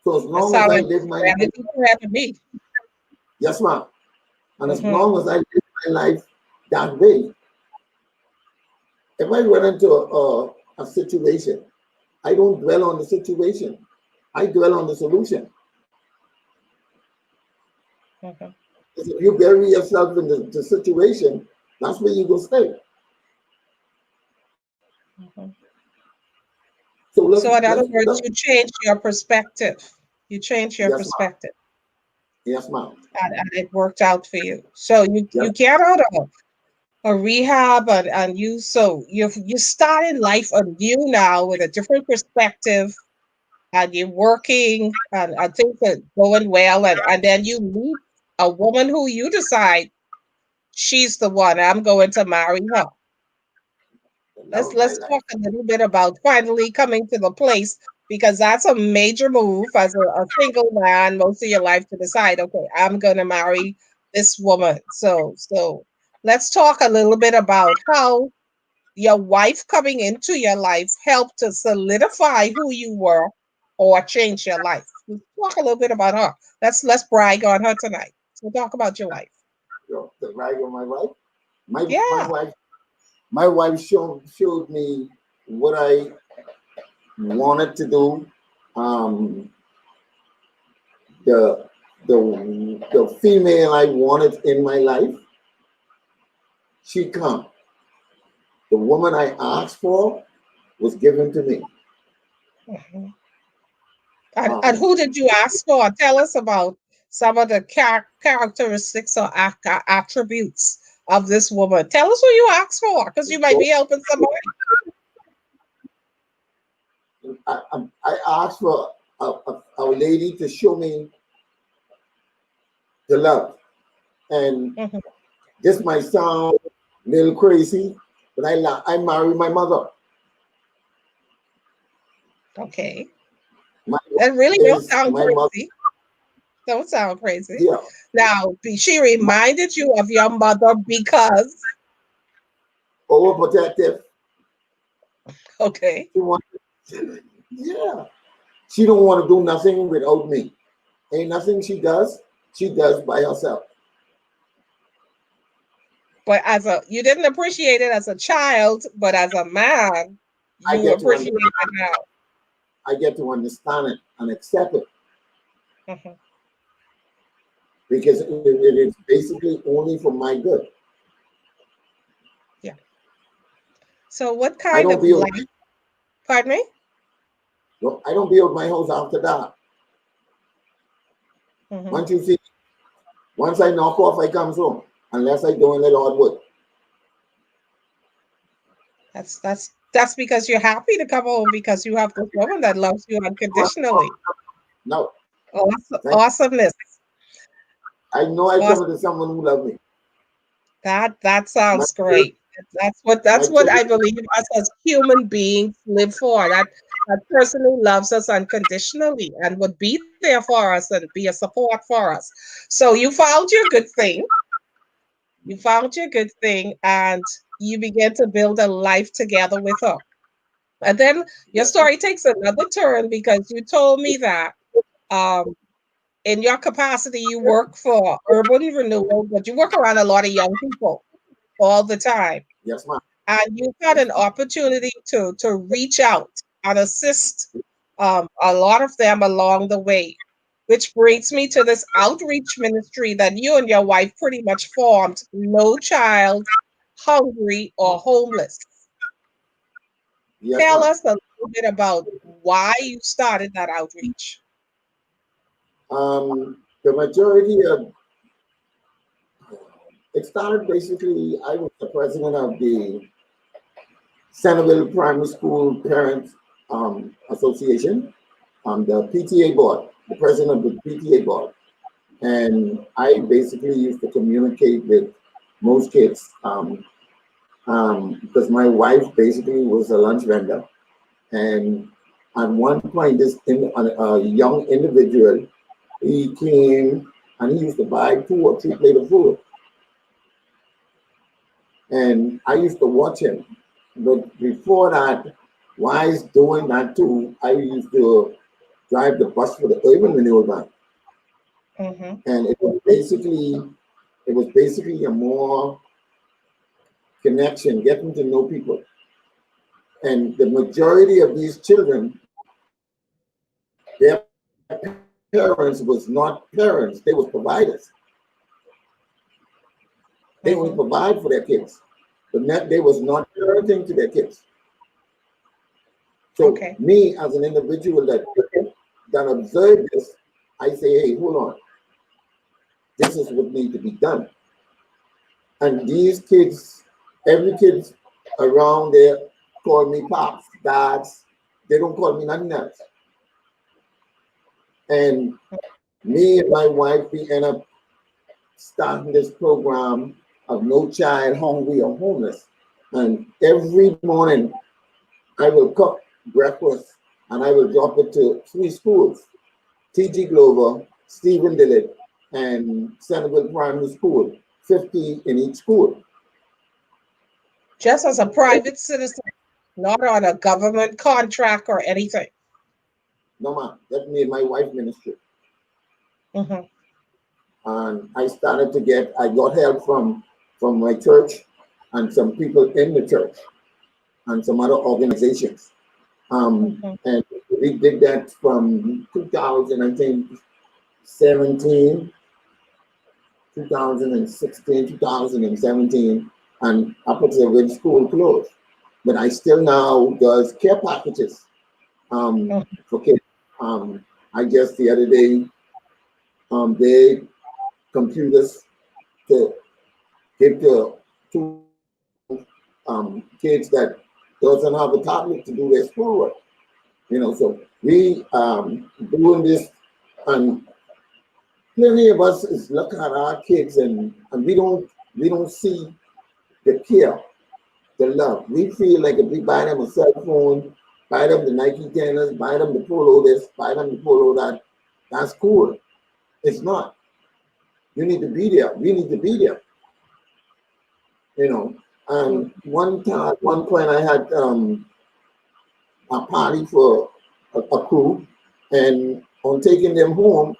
So as That's long as how I it live my life, gravity grabbing me. yes, ma'am, and as Hmm. long as I live my life that way, if I run into a situation, I don't dwell on the situation. I dwell on the solution. Hmm. Because if you bury yourself in the situation, that's where you will stay. Hmm. So So, in other words, let's you change your perspective. You change your yes, ma'am. perspective, Yes, ma'am. and it worked out for you. So you Yes, get out of a rehab, and you starting life anew now with a different perspective, and you're working, and things are going well, and then you meet a woman who you decide she's the one. I'm going to marry her. the love Let's of my let's talk life. a little bit about finally coming to the place. because that's a major move as a single man most of your life to decide, okay, I'm gonna marry this woman. So let's talk a little bit about how your wife coming into your life helped to solidify who you were or change your life. Let's talk a little bit about her. Let's brag on her tonight. So talk about your wife. The right of my wife. My Yeah. wife, my wife showed me what I wanted to do. Um, the the female I wanted in my life, she come. The woman I asked for was given to me. Mhm. And Um, who did you ask for? Tell us about some of the characteristics or attributes of this woman. Tell us who you asked for, because you might so be helping somebody. I asked for a lady to show me the love. And Mhm. this might sound a little crazy, but I married my mother. Okay. My That wife really don't is sound my mother. crazy. Don't sound crazy. Yeah, Now, she reminded you of your mother because, overprotective. okay, She want, yeah. She don't want to do nothing without me. Ain't nothing she does by herself. but you didn't appreciate it as a child, but as a man, I you get to appreciate under, it now. I get to understand it and accept it Mhm. because it is basically only for my good. Yeah. So, what I kind don't of build life? Pardon me? I don't build my house after that. Hmm. Once you see, once I knock off, I come home. Unless I doing the Lord work. That's because you're happy to come home because you have this woman that loves you unconditionally. No, Awesome, thank you. awesomeness. I know I come Awesome. to someone who love me. That My sounds great. That's my what I children, believe us as human beings live for. That person who loves us unconditionally and would be there for us and be a support for us. So you found your good thing. You found your good thing, and you began to build a life together with her. And then your yes, ma'am. story takes another turn because you told me that um, in your capacity, you work for urban renewal, but you work around a lot of young people all the time. Yes, ma'am. And you had Yes, an ma'am. opportunity to reach out and assist a lot of them along the way, which brings me to this outreach ministry that you and your wife pretty much formed: No Child Hungry or Homeless. Yes, Tell ma'am. us a little bit about why you started that outreach. The majority of it started basically. I was the president of the Centerville Primary School Parents Association. The PTA board, the president of the PTA board. And I basically used to communicate with most kids because my wife basically was a lunch vendor. And at one point, a young individual, he came and he used to buy 2 or 3 plates of food. And I used to watch him. But before that, while he's doing that too, I used to drive the bus for the urban renewal bank. Hmm. And it was basically a more connection, getting to know people. And the majority of these children, their parents was not parents, they was providers. They only Hmm. provide for their kids, but not, they was not parenting to their kids. So Okay. me as an individual that observed this, I say, hey, hold on, this is what needs to be done. And these kids, every kid around there call me pops, dads. They don't call me nothing else. And me and my wife, we end up starting this program of No Child Hungry or Homeless. And every morning I will cook breakfast and I will drop it to 3 schools: T.G. Glover, Stephen Dillett, and Centerville Primary School, 50 in each school. Just as a private citizen, not on a government contract or anything. No, man, that made my wife ministry. Mm-hmm. And I got help from my church and some people in the church and some other organizations. Mm-hmm. And we did that from 2000, I think, 17, 2016, 2017, and up until when school closed. But I still now does care packages for kids. I just the other day, they computers to give to two kids that doesn't have a tablet to do their schoolwork. So we doing this, and plenty of us is looking at our kids, and we don't see the care, the love. We feel like if we buy them a cell phone, buy them the Nike tennis, buy them the polo this, buy them the polo that, that's cool. It's not. You need to be there. We need to be there. And one point I had a party for a crew, and on taking them home,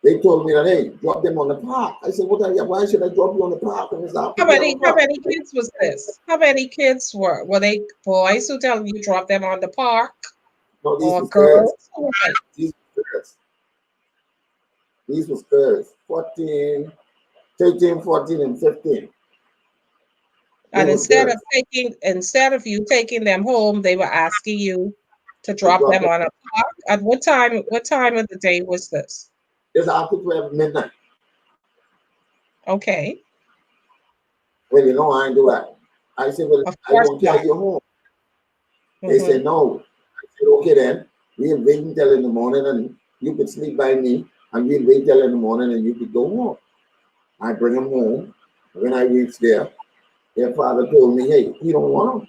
they told me that, hey, drop them on the park. I said, why should I drop you on the park? And it's after How 12 many how o'clock. many kids was this? How many kids were they boys who tell you drop them on the park No, these or was girls. girls? Right. These was girls. These was girls. 14, 13, 14, and 15. They And was girls. instead of you taking them home, they were asking you to To drop drop them them. on a park. At what time of the day was this? It's after 12 midnight. Okay. Well, I ain't do that. I said, well, Of I course won't not. carry you home. They Hmm. said, no. I said, okay then. We'll wait until in the morning, and you could sleep by me, and we'll wait till in the morning and you could go home. I bring them home. When I reached there, their father told me, hey, he don't want them.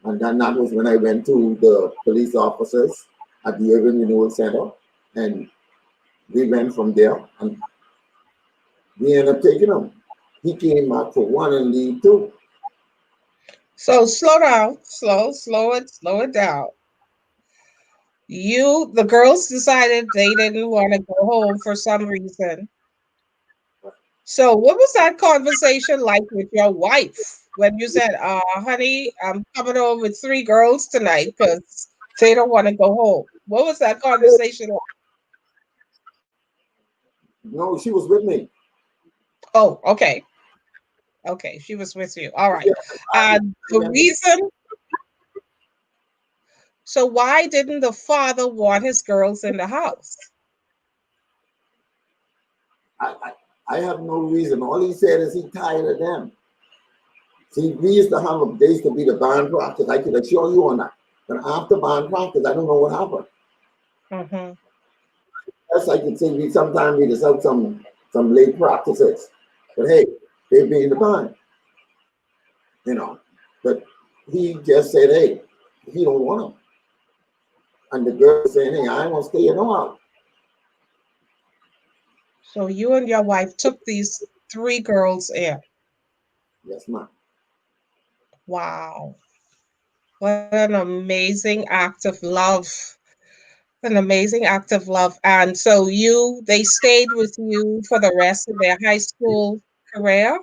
And then that was when I went to the police officers at the Urban Renewal Center, and we went from there, and we ended up taking them. He came back for one and leave two. So slow down, slow it down. The girls decided they didn't want to go home for some reason. So what was that conversation like with your wife when you said, honey, I'm coming home with 3 girls tonight because they don't want to go home? What was that conversation like? No, she was with me. Oh, okay. Okay, she was with you. All right. Yeah, And I the went to- reason, so why didn't the father want his girls in the house? I, I have no reason. All he said is he tired of them. See, we used to have a days to be the band practice. I could assure you on that. But after band practice, I don't know what happened. Mm-hmm. Yes, I could say we sometimes we just have some late practices. But hey, they be in the band, you know. But he just said, hey, he don't want them. And the girl saying, hey, I ain't gonna stay in no house. So you and your wife took these 3 girls in. Yes, ma'am. Wow. What an amazing act of love. An amazing act of love. And so they stayed with you for the rest of their high school career?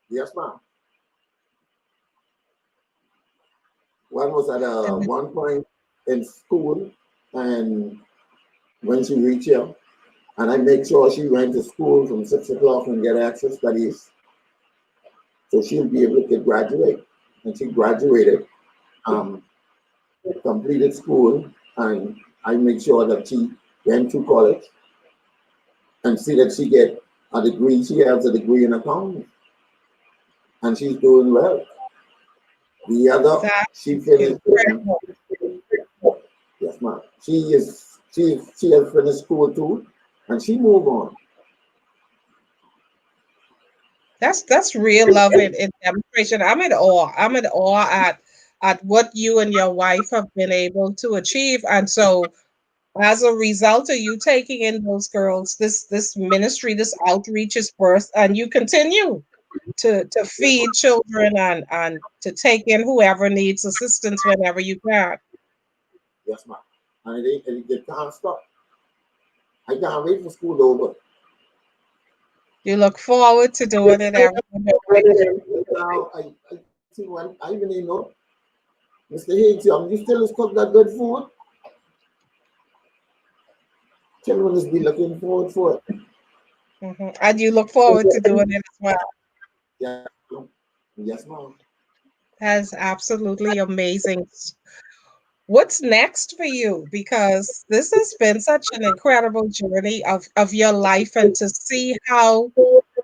Yes, ma'am. One was at And one point in school, and when she reached here, and I make sure she went to school from 6 o'clock and get access studies, so she'll be able to graduate. And she graduated, um, completed school, and I make sure that she went to college and see that she get a degree. She has a degree in accounting, and she's doing well. The other, that she is finished. incredible. Yes, ma'am. She has finished school too, and she moved on. That's real love in demonstration. I'm in awe. I'm in awe at what you and your wife have been able to achieve. And so as a result of you taking in those girls, this ministry, this outreach is birthed, and you continue to Yes, ma'am. feed children and to take in whoever needs assistance whenever you can. Yes, ma'am. And it can't stop. I can't wait for school over. You look forward to doing it every day. Now, I see one, I even know, Mr. Higgs, you still cook that good food? Children just be looking forward for it. And you look forward to doing it as well. Yeah. Yes, ma'am. That's absolutely amazing. What's next for you? Because this has been such an incredible journey of your life, and to see how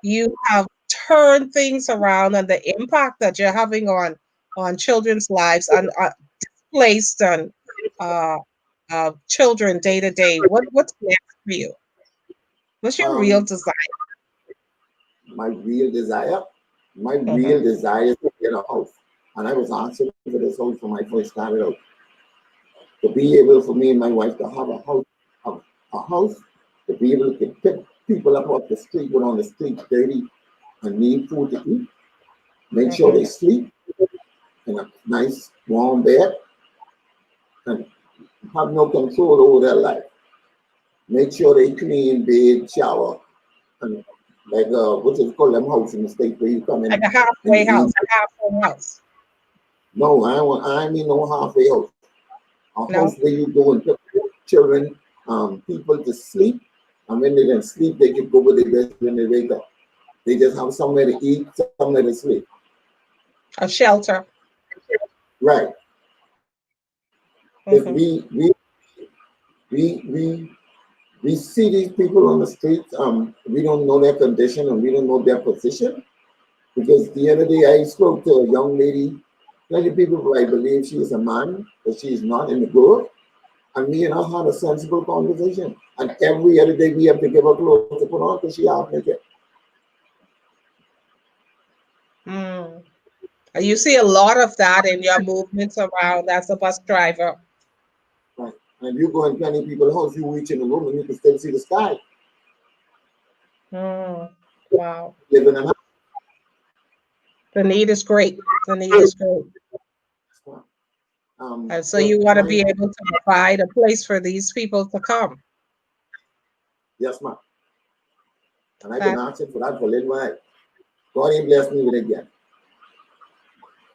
you have turned things around and the impact that you're having on children's lives and displaced and uh, children day to day. What's next for you? What's your real Um, desire? my real desire, my Mhm, real desire is to get a house. And I was asking for this house when I first started out. To be able for me and my wife to have a, a house, to be able to pick people up off the street, when on the street dirty and need food to eat, make sure mhm, they sleep in a nice warm bed and have no control over their life. Make sure they clean, bathe, shower, and like what is it called them house in the state where you come like a in the halfway house, evening. a halfway house. No, I mean no halfway house. A house No, where you go and put children, people to sleep, and when they then sleep, they can go with their bed when they wake up. They just have somewhere to eat, somewhere to sleep. a shelter. Right. If Hmm. we we see these people on the streets, we don't know their condition and we don't know their position. Because the other day I spoke to a young lady, many people I believe she is a man, but she is not in the group. And me and her had a sensible conversation. And every other day we have to give her clothes to put on because she half naked. Mm. You see a lot of that in your movements around as a bus driver. Right. And if you go in 20 people's house, you reach in the room and you can still see the sky. Mm. Wow. Living in a The need is great. The need is great. house. And so But you want to my be able to provide a place for these people to come. yes, ma'am. And I've been That, asking for that for a little while. God ain't blessed me with it yet.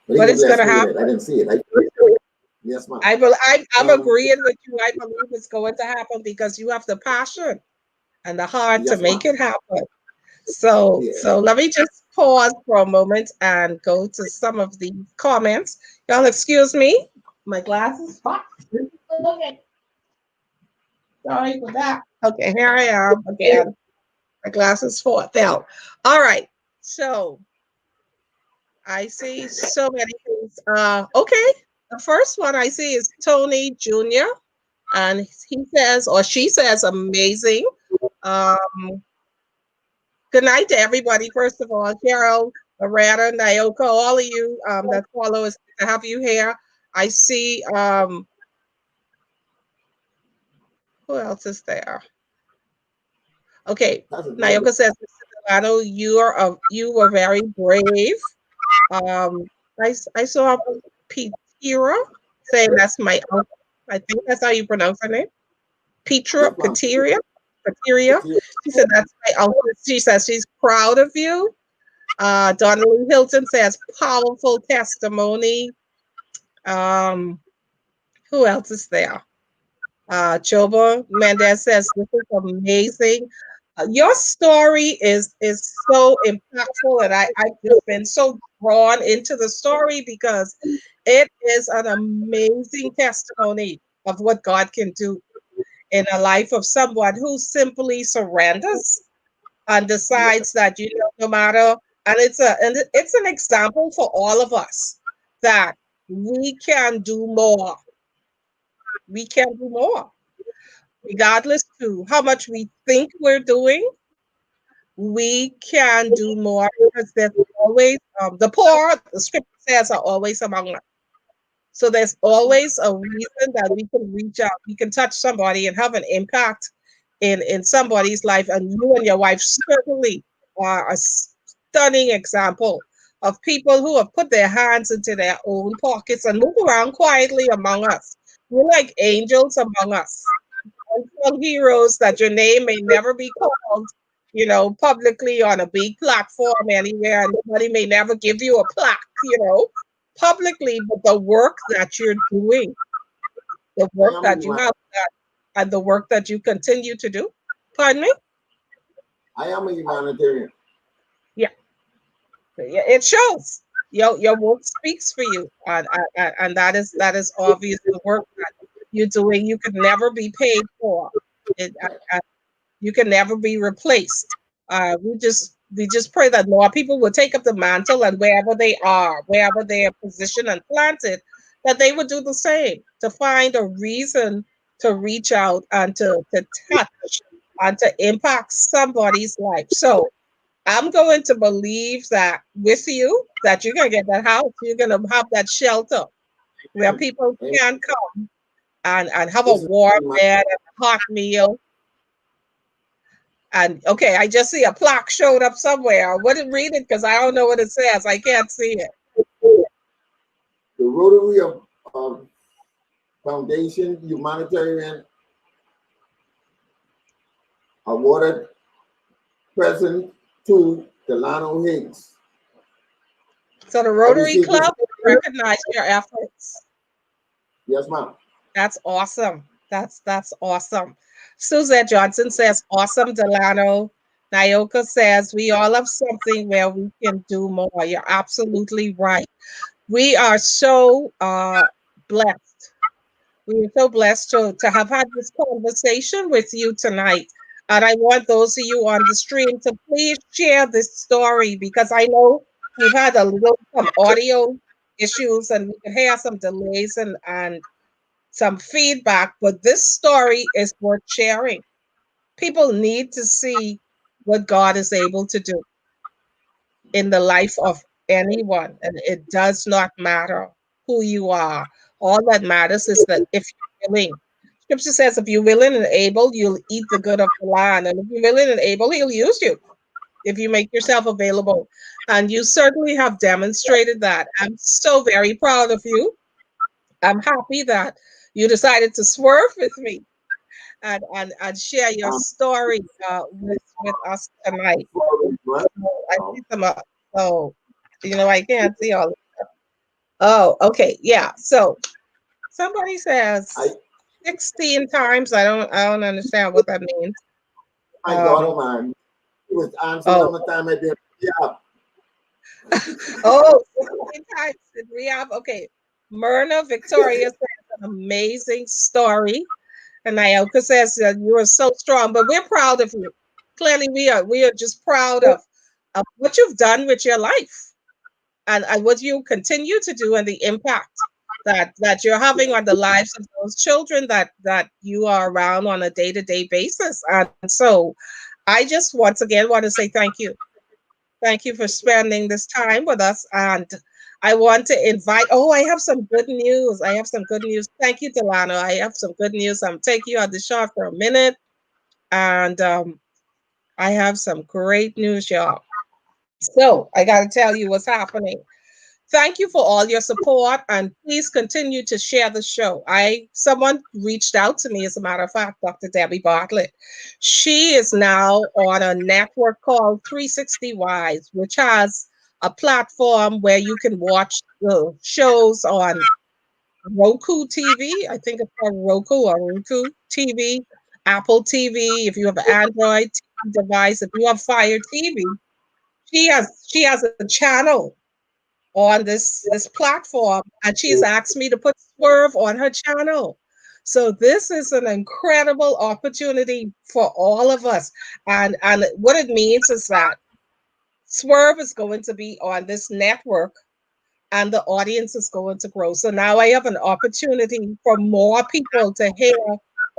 But he but can it's going bless to me with it. happen. I didn't see it. Yes, ma'am. I'm Um, agreeing with you. I believe it's going to happen because you have the passion and the heart to yes, make ma'am. it happen. So Yeah. let me just pause for a moment and go to some of the comments. Y'all excuse me. My glasses. Okay. Sorry for that. Okay, here I am again. My glasses fell. All right. So I see so many things. Okay. The first one I see is Tony Jr. And he says, or she says, amazing. Um, Good night to everybody. First of all, Carol, Loretta, Naoka, all of you that follow us, to have you here. I see. Who else is there? Okay, That's a good Naoka says, Mr. Delano, you were very brave. Um, I saw Petira saying that's my uncle. I think that's how you pronounce her name. yes, Petra, ma'am. Peteria. She said that's my uncle. She says she's proud of you. Donnelly Hilton says powerful testimony. Um, who else is there? Choba Mendez says this is amazing. Your story is so impactful, and I've just been so drawn into the story because it is an amazing testimony of what God can do in a life of someone who simply surrenders and Yes, decides that no matter, and it's an example for all of us that we can do more. We can do more regardless to how much we think we're doing. We can do more because there's always the poor, the scripture says, are always among us. So there's always a reason that we can reach out, we can touch somebody and have an impact in somebody's life. And you and your wife certainly are a stunning example of people who have put their hands into their own pockets and move around quietly among us. You're like angels among us, unsung heroes that your name may never be called, publicly on a big platform anywhere, and nobody may never give you a plaque, publicly, but the work that you're doing, the I work am a that you human. have done, and the work that you continue to do. Pardon me? I am a humanitarian. Yeah, yeah, it shows. Your work speaks for you, and that is obvious. The work that you're doing, you could never be paid for. It, you can never be replaced. We just pray that more people will take up the mantle, and wherever they are, wherever they are positioned and planted, that they would do the same to find a reason to reach out and to touch and to impact somebody's life. So I'm going to believe that with you, that you're going to get that house, you're going to have that shelter where people Amen. can come and have a This is warm my bed and a hot meal. And okay, I just see a plaque showed up somewhere. I wouldn't read it because I don't know what it says. I can't see it. the Rotary of Foundation Humanitarian awarded present to Delano Higgs. So the I Rotary received this. Club recognize your efforts. Yes, ma'am. That's awesome. That's awesome. Suzette Johnson says, awesome, Delano. Nyoka says, we all have something where we can do more. You're absolutely right. We are so blessed. We are so blessed to have had this conversation with you tonight. And I want those of you on the stream to please share this story, because I know we've had a little some audio issues and we can hear some delays and some feedback, but this story is worth sharing. People need to see what God is able to do in the life of anyone. And it does not matter who you are. All that matters is that if you're willing. Scripture says, if you're willing and able, you'll eat the good of the land. And if you're willing and able, he'll use you if you make yourself available. And you certainly have demonstrated that. I'm so very proud of you. I'm happy that you decided to swerve with me and share your Um, story with us tonight. but, So I see some, so, I can't see all. Oh, okay. Yeah. So somebody I, says 16 times. I don't understand what that means. my Um, daughter, man, she was answering oh, all the time. I did. Yeah, oh, 16 times in rehab. Okay. Myrna Victoria says an amazing story. And Naoka says that you are so strong, but we're proud of you. Clearly, we are just proud of what you've done with your life, and what you continue to do, and the impact that you're having on the lives of those children that you are around on a day-to-day basis. And so I just once again want to say thank you. Thank you for spending this time with us. And I want to invite, oh, I have some good news. I have some good news. Thank you, Delano. I have some good news. I'm taking you on the shot for a minute. And I have some great news, y'all. So I got to tell you what's happening. Thank you for all your support, and please continue to share the show. Someone reached out to me, as a matter of fact, Dr. Debbie Bartlett. She is now on a network called 360 Wise, which has a platform where you can watch the shows on Roku TV. I think it's called Roku or Roku TV, Apple TV. If you have an Android TV device, if you have Fire TV, she has a channel on this platform, and she's asked me to put Swerve on her channel. So this is an incredible opportunity for all of us. And what it means is that Swerve is going to be on this network, and the audience is going to grow. So now I have an opportunity for more people to hear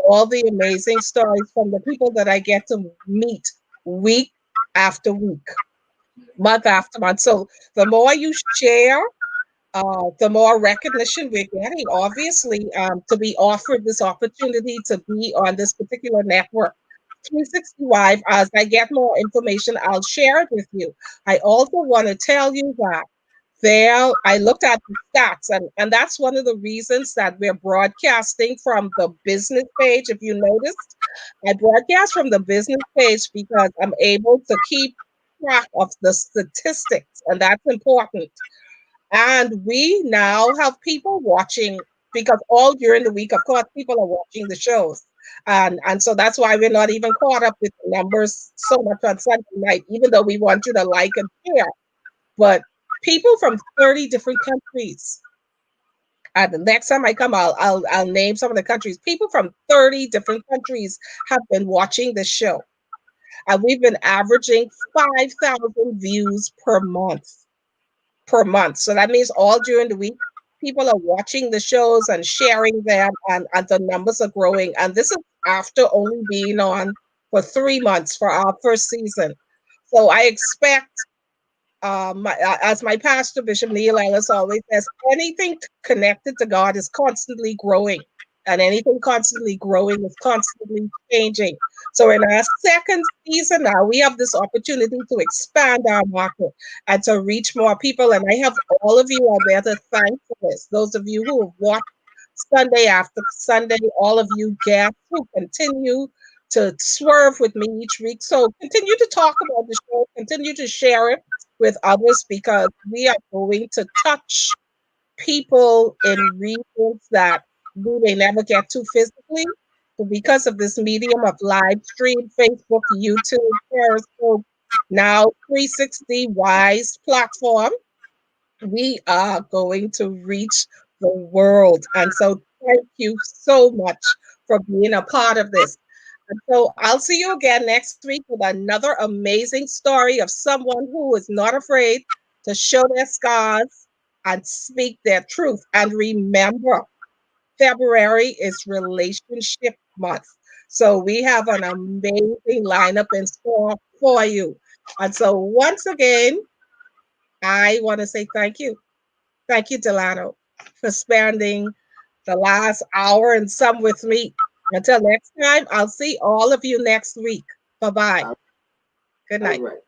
all the amazing stories from the people that I get to meet week after week, month after month. So the more you share, the more recognition we're getting, obviously, to be offered this opportunity to be on this particular network. 365, as I get more information, I'll share it with you. I also want to tell you that there, I looked at the stats, and that's one of the reasons that we're broadcasting from the business page. If you noticed, I broadcast from the business page because I'm able to keep track of the statistics, and that's important. And we now have people watching because all during the week, of course, people are watching the shows. And so that's why we're not even caught up with the numbers so much on Sunday night, even though we want you to like and share. But people from 30 different countries. And the next time I come, I'll name some of the countries. People from 30 different countries have been watching the show. And we've been averaging 5,000 views per month. Per month. So that means all during the week, people are watching the shows and sharing them, and the numbers are growing. And this is after only being on for 3 months for our first season. So I expect, as my pastor, Bishop Neil Ellis, always says, anything connected to God is constantly growing, and anything constantly growing is constantly changing. So, in our second season now, we have this opportunity to expand our market and to reach more people. And I have all of you out there to thank for this. Those of you who have watched Sunday after Sunday, all of you guests who continue to swerve with me each week. So, continue to talk about the show, continue to share it with others because we are going to touch people in regions that we may never get to physically. But because of this medium of live stream, Facebook, YouTube, Periscope, now 360 Wise platform, we are going to reach the world. And so thank you so much for being a part of this. And so I'll see you again next week with another amazing story of someone who is not afraid to show their scars and speak their truth. And remember, February is relationship month. So we have an amazing lineup in store for you. And so once again, I want to say thank you. Thank you, Delano, for spending the last hour and some with me. Until next time, I'll see all of you next week. Bye bye. All Good night. right.